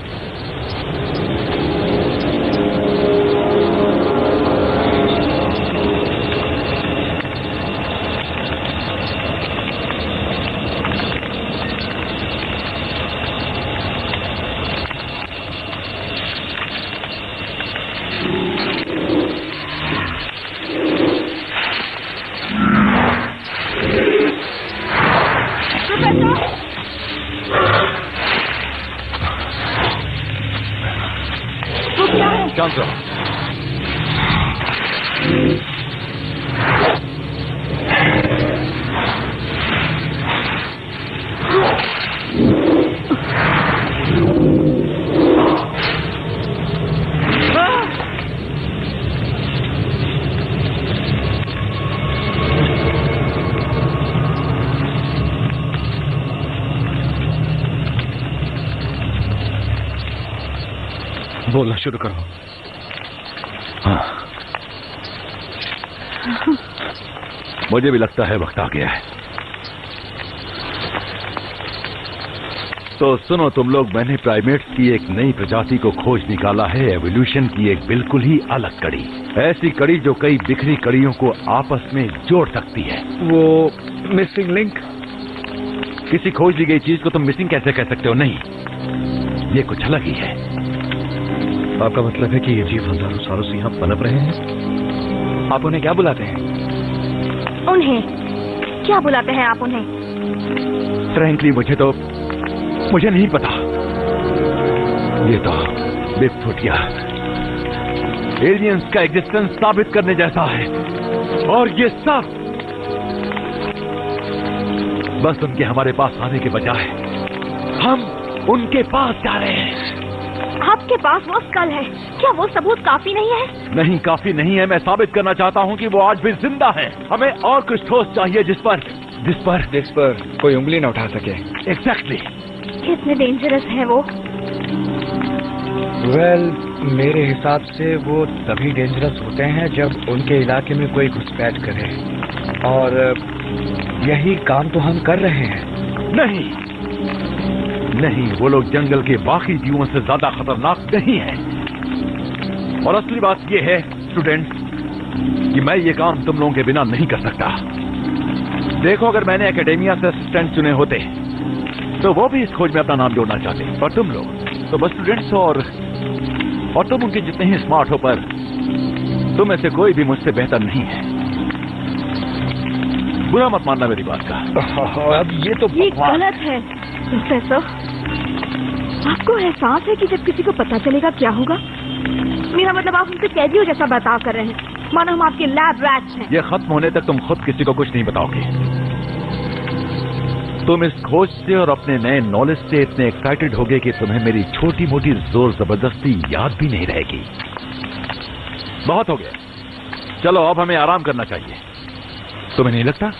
Johnson. बोलना शुरू करो। हाँ। मुझे भी लगता है वक्त आ गया है। तो सुनो तुम लोग, मैंने प्राइमेट्स की एक नई प्रजाति को खोज निकाला है। एवोल्यूशन की एक बिल्कुल ही अलग कड़ी, ऐसी कड़ी जो कई बिखरी कड़ियों को आपस में जोड़ सकती है। वो मिसिंग लिंक? किसी खोज ली गई चीज को तुम मिसिंग कैसे कह सकते हो? नहीं, ये कुछ अलग ही है। आपका मतलब है कि ये जीव हजारों सालों से यहाँ पनप रहे हैं? आप उन्हें क्या बुलाते हैं? उन्हें क्या बुलाते हैं आप उन्हें? फ्रैंकली मुझे नहीं पता। ये तो बिगफुट या एलियंस का एग्जिस्टेंस साबित करने जैसा है। और ये सब बस उनके हमारे पास आने के बजाय हम उनके पास जा रहे हैं। आपके पास वो स्कल है, क्या वो सबूत काफी नहीं है? नहीं, काफी नहीं है। मैं साबित करना चाहता हूँ कि वो आज भी जिंदा है। हमें और कुछ ठोस चाहिए जिस पर कोई उंगली न उठा सके। एग्जैक्टली। कितने डेंजरस है वो? मेरे हिसाब से वो तभी डेंजरस होते हैं जब उनके इलाके में कोई घुसपैठ करे, और यही काम तो हम कर रहे हैं। नहीं, वो लोग जंगल के बाकी जीवों से ज्यादा खतरनाक नहीं हैं। और असली बात ये है स्टूडेंट्स कि मैं ये काम तुम लोगों के बिना नहीं कर सकता। देखो, अगर मैंने एकेडेमिया से असिस्टेंट चुने होते तो वो भी इस खोज में अपना नाम जोड़ना चाहते, और तुम लोग तो बस स्टूडेंट्स और तुम उनके जितने ही स्मार्ट हो, पर तुम में से कोई भी मुझसे बेहतर नहीं है। बुरा मत मानना मेरी बात का। अब ये तो गलत है प्रोफेसर। आपको एहसास है कि जब किसी को पता चलेगा क्या होगा? मेरा मतलब आप उनसे कैदियों जैसा बर्ताव कर रहे हैं, मानो हम आपके लैब रैट्स हैं। ये खत्म होने तक तुम खुद किसी को कुछ नहीं बताओगे। तुम इस खोज से और अपने नए नॉलेज से इतने एक्साइटेड होगे कि तुम्हें मेरी छोटी मोटी जोर जबरदस्ती याद भी नहीं रहेगी। बहुत हो गया, चलो अब हमें आराम करना चाहिए, तुम्हें नहीं लगता?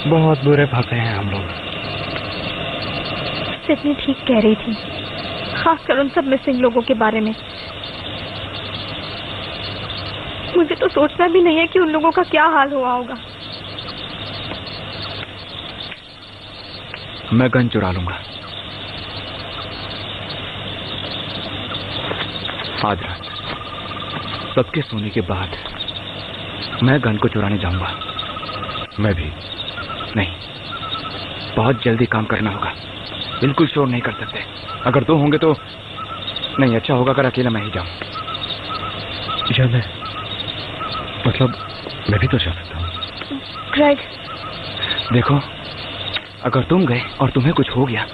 बहुत बुरे फंसे हैं हम लोग। सिडनी ठीक कह रही थी, खासकर उन सब मिसिंग लोगों के बारे में। मुझे तो सोचना भी नहीं है कि उन लोगों का क्या हाल हुआ होगा। मैं गन चुरा लूंगा आज रात। सबके सोने के बाद मैं गन को चुराने जाऊंगा। मैं भी नहीं, बहुत जल्दी काम करना होगा, बिल्कुल शोर नहीं कर सकते। अगर दो होंगे तो नहीं, अच्छा होगा अगर अकेला मैं ही जाऊं। या मतलब मैं भी तो जा सकता हूं। ग्रेग, देखो, अगर तुम गए और तुम्हें कुछ हो गया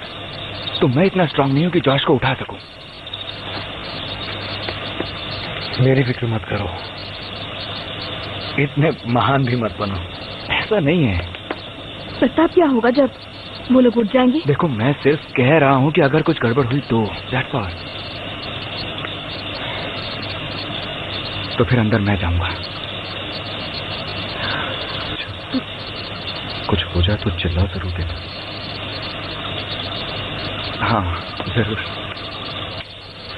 तो मैं इतना स्ट्रांग नहीं हूं कि जॉश को उठा सकूं। मेरी फिक्र मत करो, इतने महान भी मत बनो। ऐसा नहीं है। पता क्या होगा जब वो लोग उठ जाएंगे? देखो, मैं सिर्फ कह रहा हूं कि अगर कुछ गड़बड़ हुई तो दैट्स ऑल। तो फिर अंदर मैं जाऊंगा। कुछ हो जाए तो चिल्ला जरूर देना। हाँ जरूर,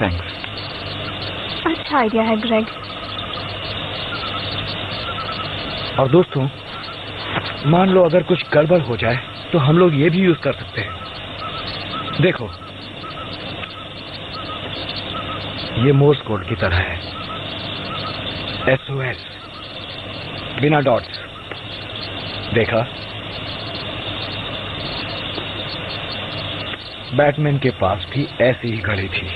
थैंक्स। अच्छा आइडिया है ग्रेग। और दोस्तों, मान लो अगर कुछ गड़बड़ हो जाए तो हम लोग ये भी यूज कर सकते हैं। देखो, ये मोर्स कोड की तरह है, SOS बिना डॉट्स। देखा, बैटमैन के पास भी ऐसी ही घड़ी थी।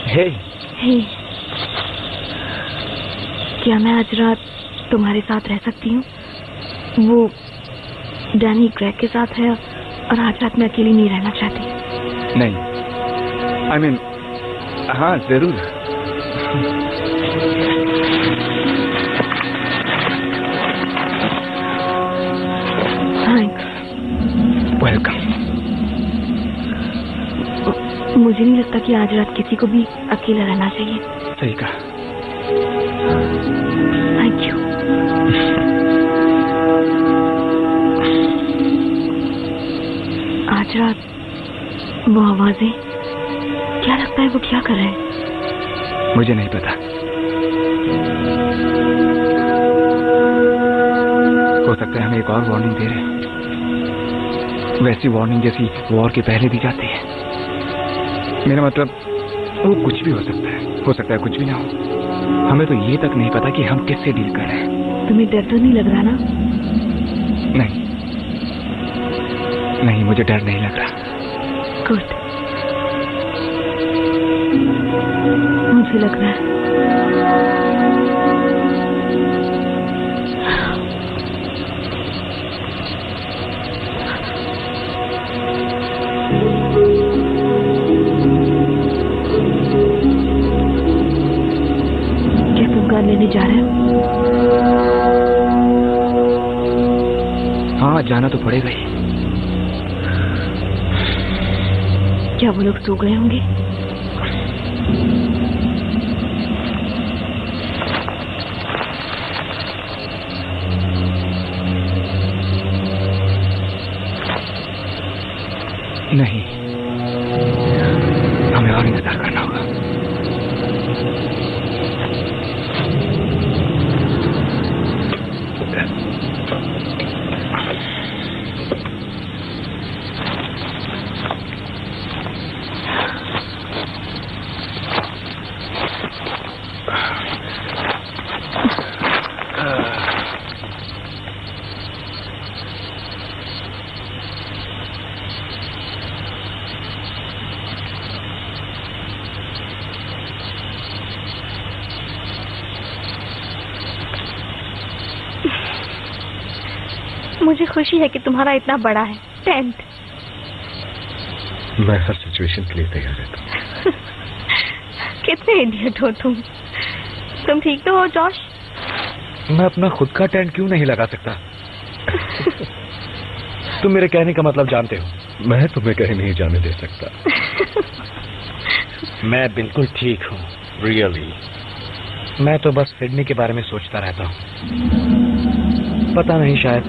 हे, क्या मैं आज रात तुम्हारे साथ रह सकती हूँ? वो डैनी ग्रेग के साथ है और आज रात मैं अकेली नहीं रहना चाहती। नहीं, I mean, हाँ जरूर। थैंक्स। वेलकम। मुझे नहीं लगता कि आज रात किसी को भी अकेला रहना चाहिए। सही कहा। Thank you. आज रात वो आवाजें, क्या लगता है वो क्या कर रहे हैं? मुझे नहीं पता। हो सकता है हमें एक और वार्निंग दे रहे हैं, वैसी वार्निंग जैसी वॉर के पहले दी जाती है। मेरा मतलब, वो कुछ भी हो सकता है कुछ भी ना हो। हमें तो ये तक नहीं पता कि हम किससे डील कर रहे हैं। तुम्हें डर तो नहीं लग रहा ना? नहीं, मुझे डर नहीं लग रहा। गुड, मुझे लग रहा है। क्या तुम कार लेने जा रहे हो? हाँ, जाना तो पड़ेगा ही। क्या वो लोग सो गए होंगे? नहीं, हमें और इंतजार करना होगा। मुझे खुशी है कि तुम्हारा इतना बड़ा है टेंट। मैं हर सिचुएशन के लिए तैयार रहता हूँ। कितने इडियट हो तुम। तुम ठीक तो हो जॉश? मैं अपना खुद का टेंट क्यों नहीं लगा सकता? तुम मेरे कहने का मतलब जानते हो। मैं तुम्हें कहीं नहीं जाने दे सकता। मैं बिल्कुल ठीक हूँ, रियली। मैं तो बस सिडनी के बारे में सोचता रहता हूँ। पता नहीं, शायद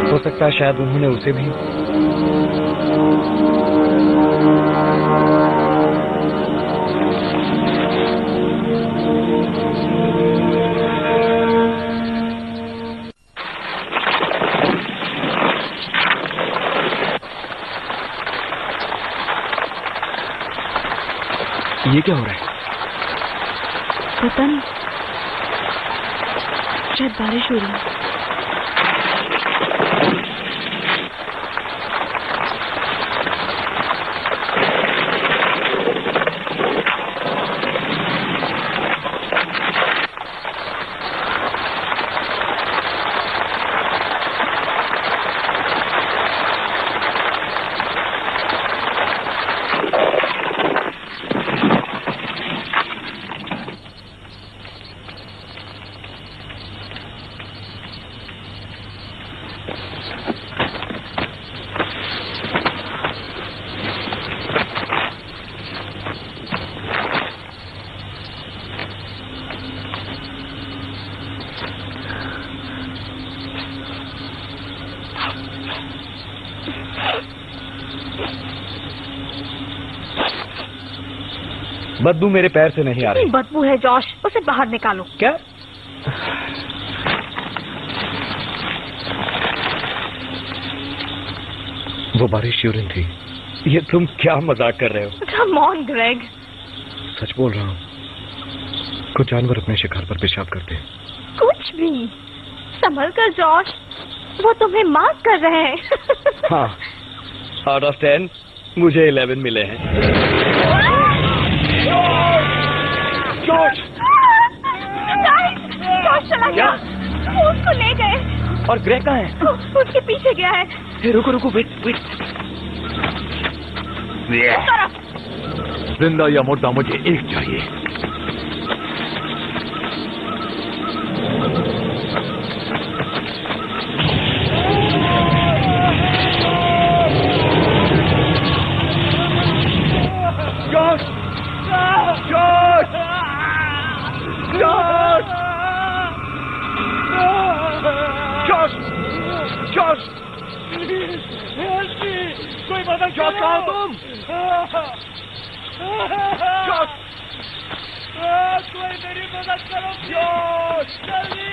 हो सकता है शायद उन्होंने उसे भी। ये क्या हो रहा है? पता नहीं, शायद बारिश हो रही है। बदबू मेरे पैर से नहीं आ रही। बदबू है जॉश, उसे बाहर निकालो। क्या? वो बारिश यूरिन थी। ये तुम क्या मजाक कर रहे हो? Come on Greg. सच बोल रहा हूँ। कुछ जानवर अपने शिकार पर पेशाब करते हैं। कुछ भी। संभल कर जॉश, वो तुम्हें मार्क कर रहे हैं। हाँ, आउट ऑफ 10 मुझे 11 मिले हैं। जॉश चला गया। वो उसको ले गए। और ग्रेग कहाँ है? उसके पीछे गया है। रुको रुको, वेट। जिंदा या मुर्दा मुझे एक चाहिए। कोई मदद करो। कहाँ तुम? कोई मेरी मदद करो। जल्दी।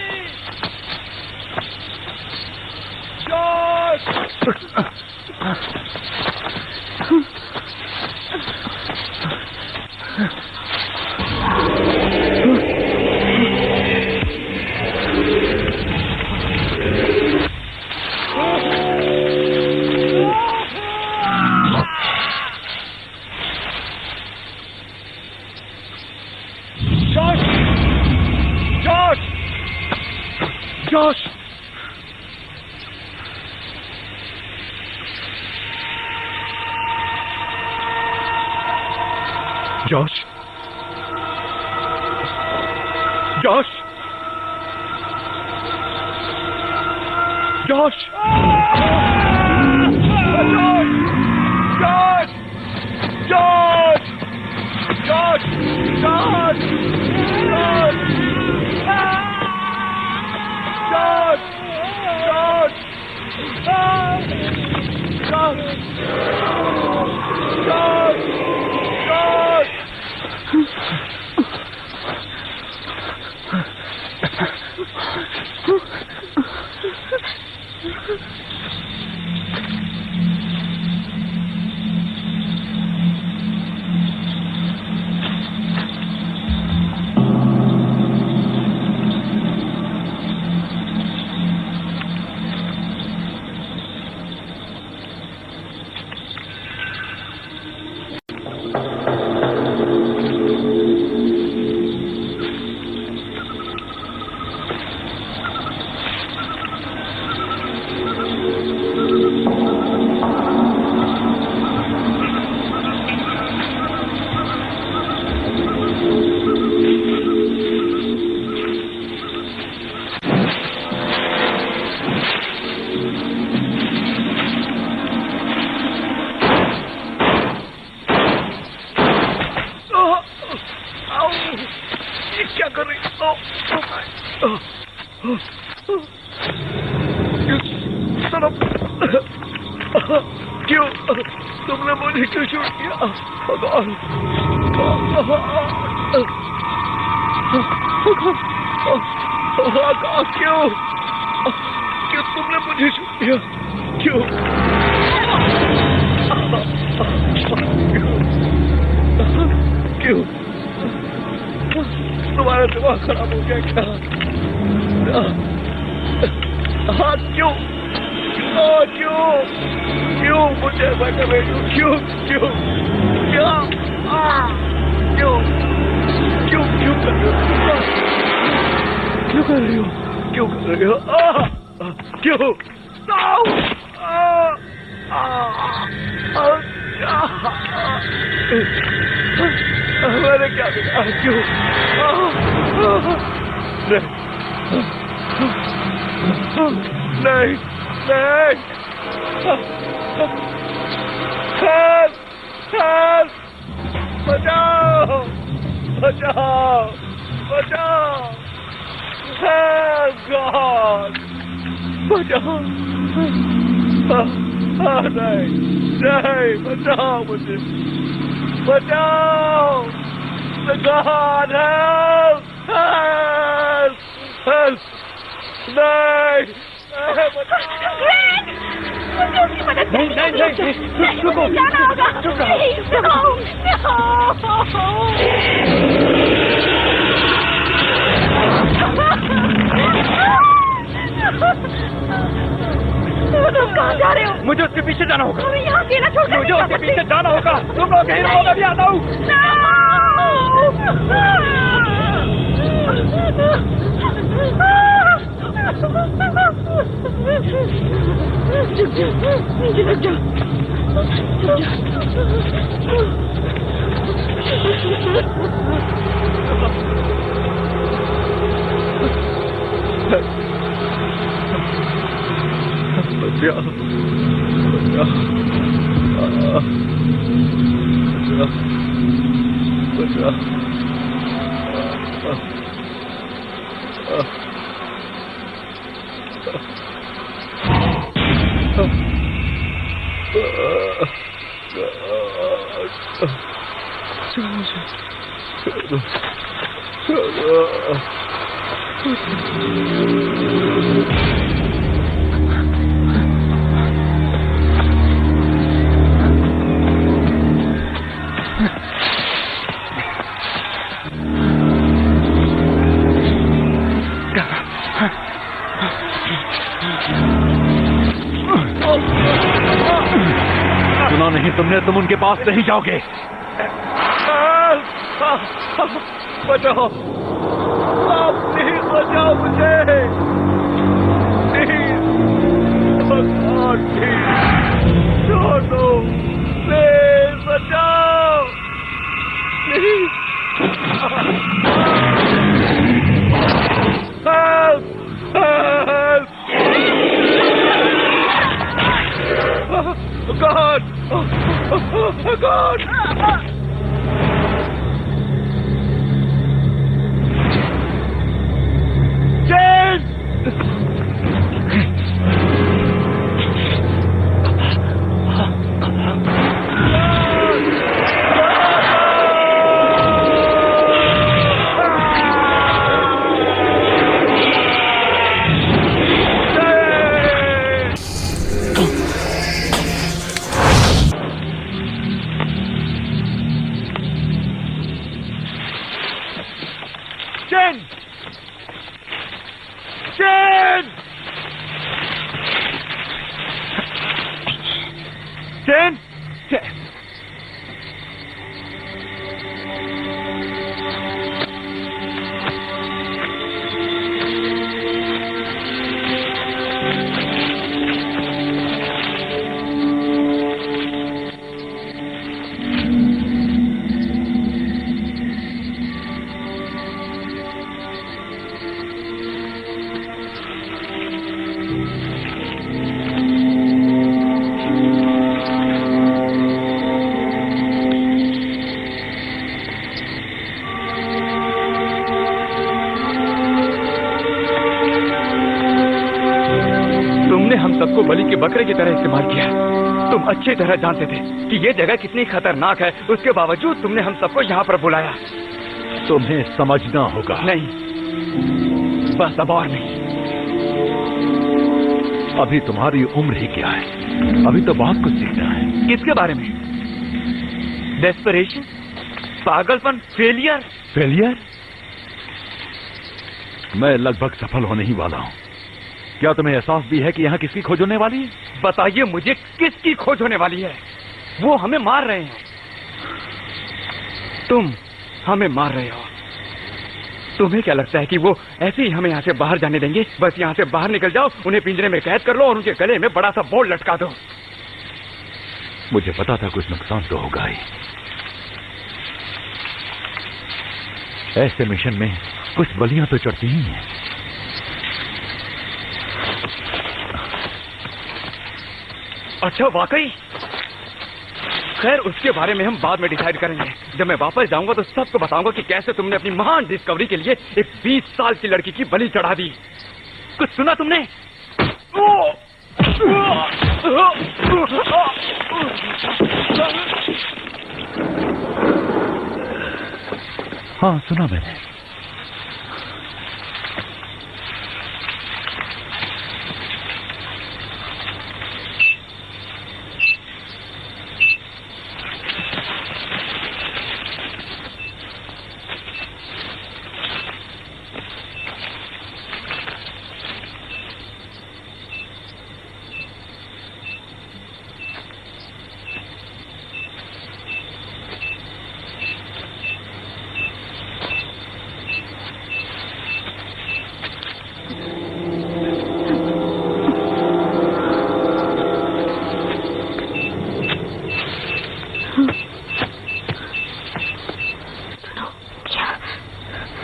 क्यों तुमने मुझे क्यों छूट दिया भगवान? क्यों क्यों तुमने मुझे छूट दिया? क्यों क्यों तुम्हारा दिमाग खराब हो गया क्या? हाँ क्यों क्यों क्यों मुझे ऐसा कर रही हो? क्यों क्यों क्या क्यों क्यों क्यों कर रही हो? क्यों कर रही हो? क्यों कर रही हो? क्यों मैंने क्या किया? क्यों नहीं नहीं help help बचाओ बचाओ बचाओ help God बचाओ नहीं नहीं बचाओ मुझे बचाओ God help help help नहीं मुझे उसकी मदद नहीं रुको जाना होगा तुम कहाँ जा रहे हो? मुझे उसके पीछे जाना होगा। हमें यहाँ अकेला छोड़ मुझे उसके पीछे जाना होगा। तुम लोग कहीं रहो, मैं भी आता हूँ। सुना नहीं तुमने? तुम उनके पास नहीं जाओगे। बचाओ आप, प्लीज बचाओ मुझे, प्लीज भगवान प्लीज छोड़ दो, प्लीज बचाओ please. Help help God God chain! Chain! Chain! Chain! सबको बलि के बकरे की तरह इस्तेमाल किया। तुम अच्छी तरह जानते थे कि ये जगह कितनी खतरनाक है, उसके बावजूद तुमने हम सबको यहाँ पर बुलाया। तुम्हें समझना होगा। नहीं, बस अब और नहीं। अभी तुम्हारी उम्र ही क्या है, अभी तो बहुत कुछ सीखना है। किसके बारे में? डेस्परेशन, पागलपन, फेलियर? फेलियर? मैं लगभग सफल होने ही वाला हूँ। क्या तुम्हें एहसास भी है कि यहाँ किसकी खोज होने वाली है? बताइए मुझे, किसकी खोज होने वाली है? वो हमें मार रहे हैं। तुम हमें मार रहे हो। तुम्हें क्या लगता है कि वो ऐसे ही हमें यहाँ से बाहर जाने देंगे? बस यहाँ से बाहर निकल जाओ, उन्हें पिंजरे में कैद कर लो और उनके गले में बड़ा सा बोर्ड लटका दो। मुझे पता था कुछ नुकसान तो होगा ही। ऐसे मिशन में कुछ बलियां तो चढ़ती ही हैं। अच्छा, वाकई? खैर, उसके बारे में हम बाद में डिसाइड करेंगे। जब मैं वापस जाऊंगा तो सबको बताऊंगा कि कैसे तुमने अपनी महान डिस्कवरी के लिए एक 20 साल की लड़की की बलि चढ़ा दी। कुछ सुना तुमने? हाँ, सुना मैंने।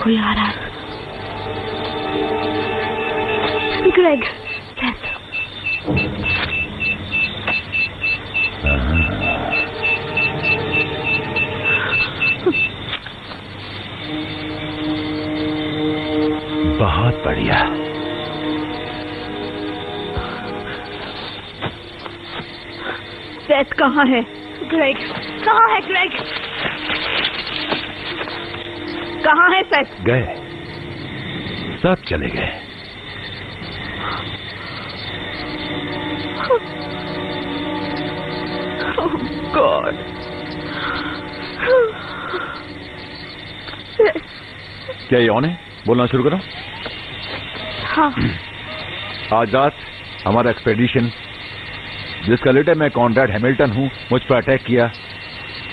कोई आ रहा है। ग्रेग, बहुत बढ़िया। सेथ कहाँ है? ग्रेग, कहाँ है ग्रेग? कहाँ है सेथ? गए, सब चले गए। गॉड। क्या ये ऑन है? बोलना शुरू करो। हाँ। आज रात हमारा एक्सपेडिशन, जिसका लीडर मैं कॉनरेड हैमिल्टन हूं, मुझ पर अटैक किया।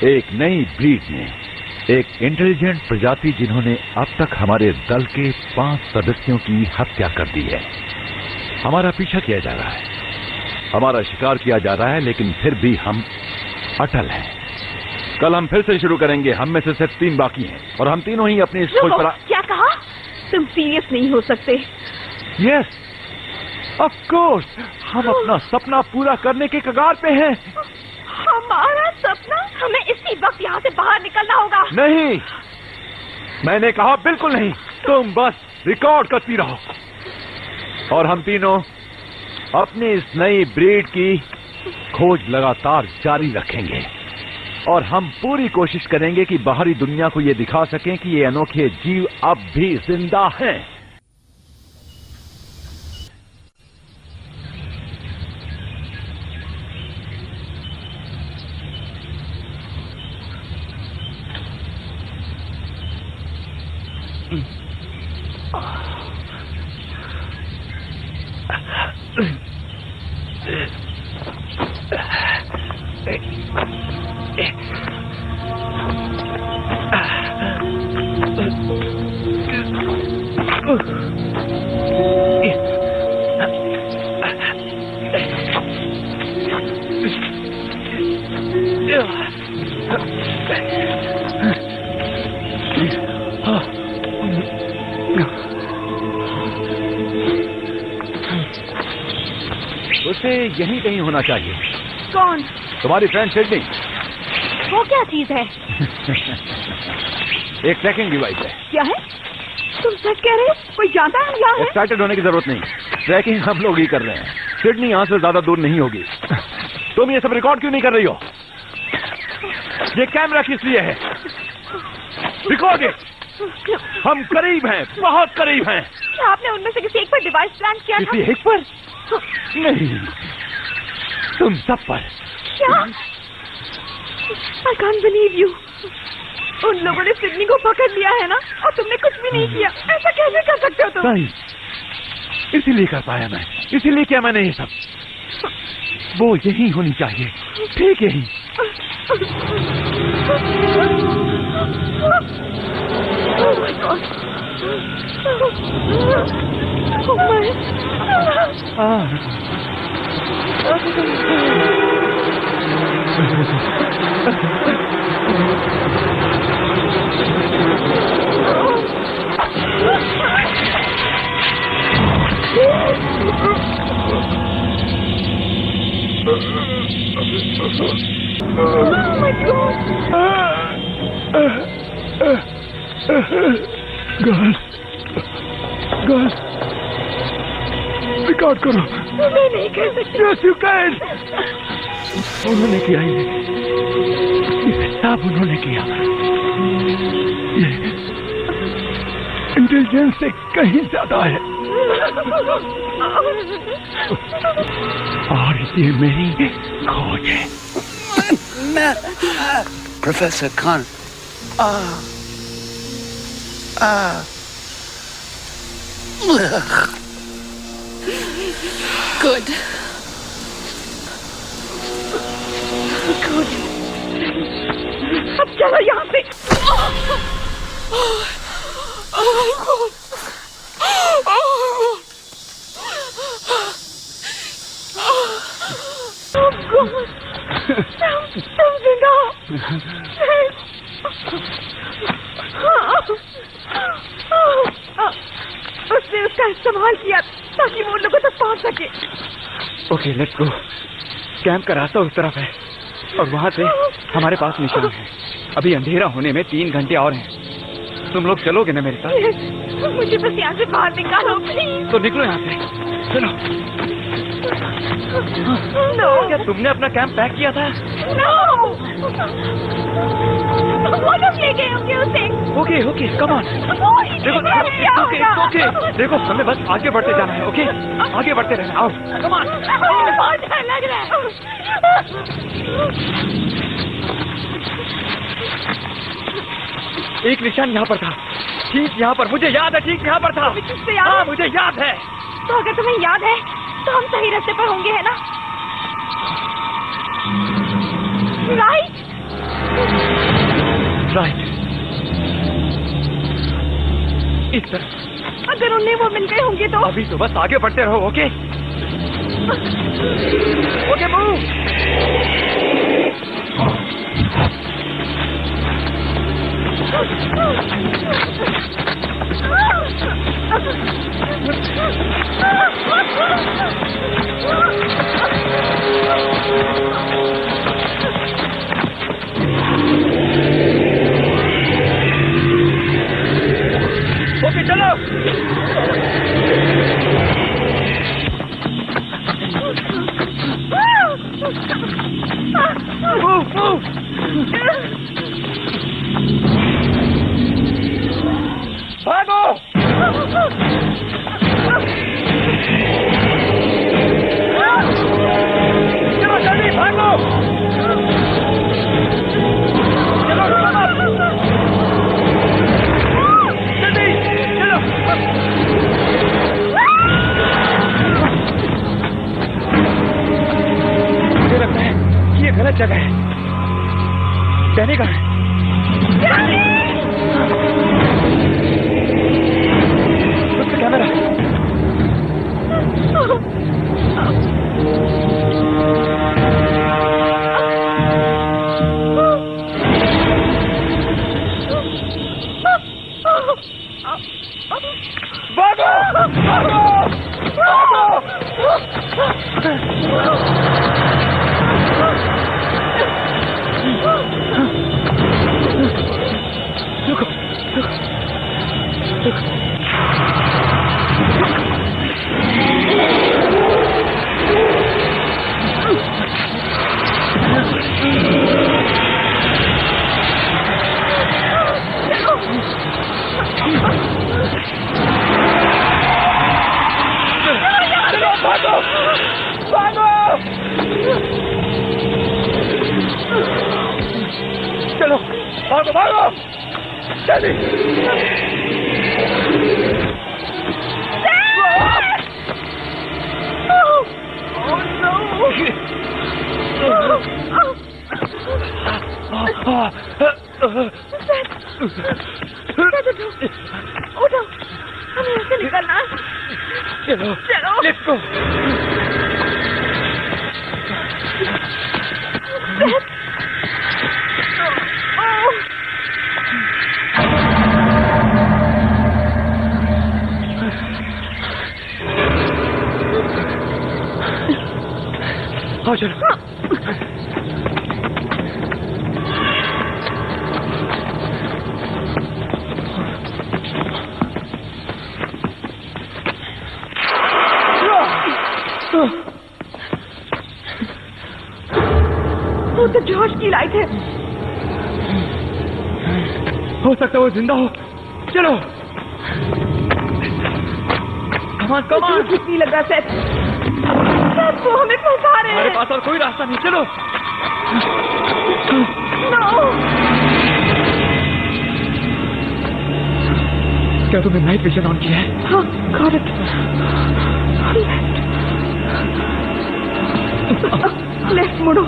एक नई ब्रीड ने, एक इंटेलिजेंट प्रजाति जिन्होंने अब तक हमारे दल के 5 सदस्यों की हत्या कर दी है। हमारा पीछा किया जा रहा है, हमारा शिकार किया जा रहा है, लेकिन फिर भी हम अटल हैं। कल हम फिर से शुरू करेंगे। हम में से सिर्फ 3 बाकी हैं और हम तीनों ही अपनी इस खोज पर। क्या कहा? तुम सीरियस नहीं हो सकते। यस, ऑफ कोर्स, हम अपना सपना पूरा करने के कगार पे हैं। हमारा सपना? हमें इसी वक्त यहाँ से बाहर निकलना होगा। नहीं, मैंने कहा बिल्कुल नहीं। तुम बस रिकॉर्ड करती रहो और हम तीनों अपनी इस नई ब्रीड की खोज लगातार जारी रखेंगे और हम पूरी कोशिश करेंगे कि बाहरी दुनिया को ये दिखा सकें कि ये अनोखे जीव अब भी जिंदा हैं। उसे यहीं कहीं होना चाहिए। कौन? तुम्हारी फ्रेंड सिडनी। वो क्या चीज है? एक ट्रैकिंग डिवाइस है। क्या है? तुम सच कह रहे हो? कोई जानता है हम यहाँ हैं? एक्साइटेड होने की जरूरत नहीं, ट्रैकिंग हम लोग ही कर रहे हैं। सिडनी यहाँ से ज्यादा दूर नहीं होगी। तुम ये सब रिकॉर्ड क्यों नहीं कर रही हो? ये कैमरा किस लिए है? Record it. हम करीब हैं, बहुत करीब हैं। क्या आपने उनमें से किसी एक पर डिवाइस प्लान किया था? किसी एक पर नहीं, तुम सब पर। क्या? I can't believe you. उन लोगों ने सिडनी को पकड़ लिया है ना, और तुमने कुछ भी नहीं किया। ऐसा कैसे कर सकते हो तुम? नहीं, इसीलिए कर पाया मैं, इसीलिए किया मैंने ये सब। वो यही होनी चाहिए, ठीक यही। Oh my God. Oh my. Oh my God. Girl, record करो। मैं नहीं कर सकती। Yes, you can. उन्होंने किया ये सब उन्होंने किया। ये इंटेलिजेंस से कहीं ज्यादा है। और ये मेरी खोज है। Professor Khan. Good. Good. अब चलो यहाँ से। Oh my God. Oh God. तुम जिंदा हो। उसने उसका इस्तेमाल किया ताकि वो लोगों तक पहुंच सके। Okay, let's go. कैंप का रास्ता उस तरफ है और वहाँ से हमारे पास निशान है। अभी अंधेरा होने में 3 घंटे और हैं। तुम लोग चलोगे ना मेरे साथ? मुझे बस यहाँ से बाहर निकालो प्लीज। तो निकलो यहाँ से, चलो। नो। क्या तुमने अपना कैंप पैक किया था? नो। वो लोग ले गए होंगे उसे। Okay okay, come on. देखो ओके, देखो हमें बस आगे बढ़ते जाना है। ओके, आगे बढ़ते रहना। आओ, कम ऑन। बहुत डर लग रहा है। एक निशान यहाँ पर था, ठीक यहाँ पर। मुझे याद है, ठीक यहाँ पर था। हाँ, मुझे याद है। तो अगर तुम्हें याद है तो हम सही रास्ते पर होंगे, है ना? राइट। इस तरफ। अगर उन्हें वो मिल गए होंगे तो? अभी तो बस आगे बढ़ते रहो। Okay okay, move. ओके, चलो। भागो। कहाँ है? उसका कैमरा। भागो! भागो! रुको, चलो भागो भागो जल्दी उठो हमें यहाँ से निकलना है। चलो चलो लेट्स गो आओ चलो वो तो जॉर्ज की लाइट है। हो सकता है वो जिंदा हो। चलो कमान कमान ठीक नहीं लग रहा सेठ। सेठ वो हमें फंसा रहे हमारे हैं। पास और कोई रास्ता नहीं। चलो नो क्या तुमने नाइट विजन ऑन किया है? हाँ गॉट इट। लेफ्ट मुड़ो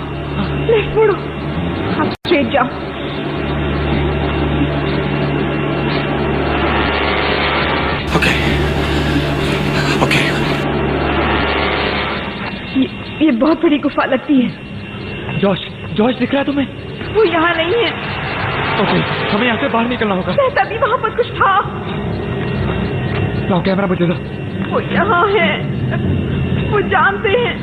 लेफ्ट मुड़ो आप स्ट्रेट जाओ। ओके ओके ये बहुत बड़ी गुफा लगती है। जॉर्ज जॉर्ज दिख रहा है तुम्हें? वो यहाँ नहीं है। ओके हमें यहाँ से बाहर निकलना होगा। सेठ अभी वहाँ पर कुछ था। लाओ कैमरा मुझे दो। वो यहाँ है। वो जानते हैं।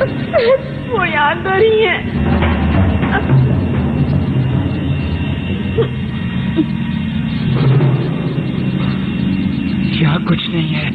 सेठ वो यहाँ अंदर ही है। यहाँ कुछ नहीं है।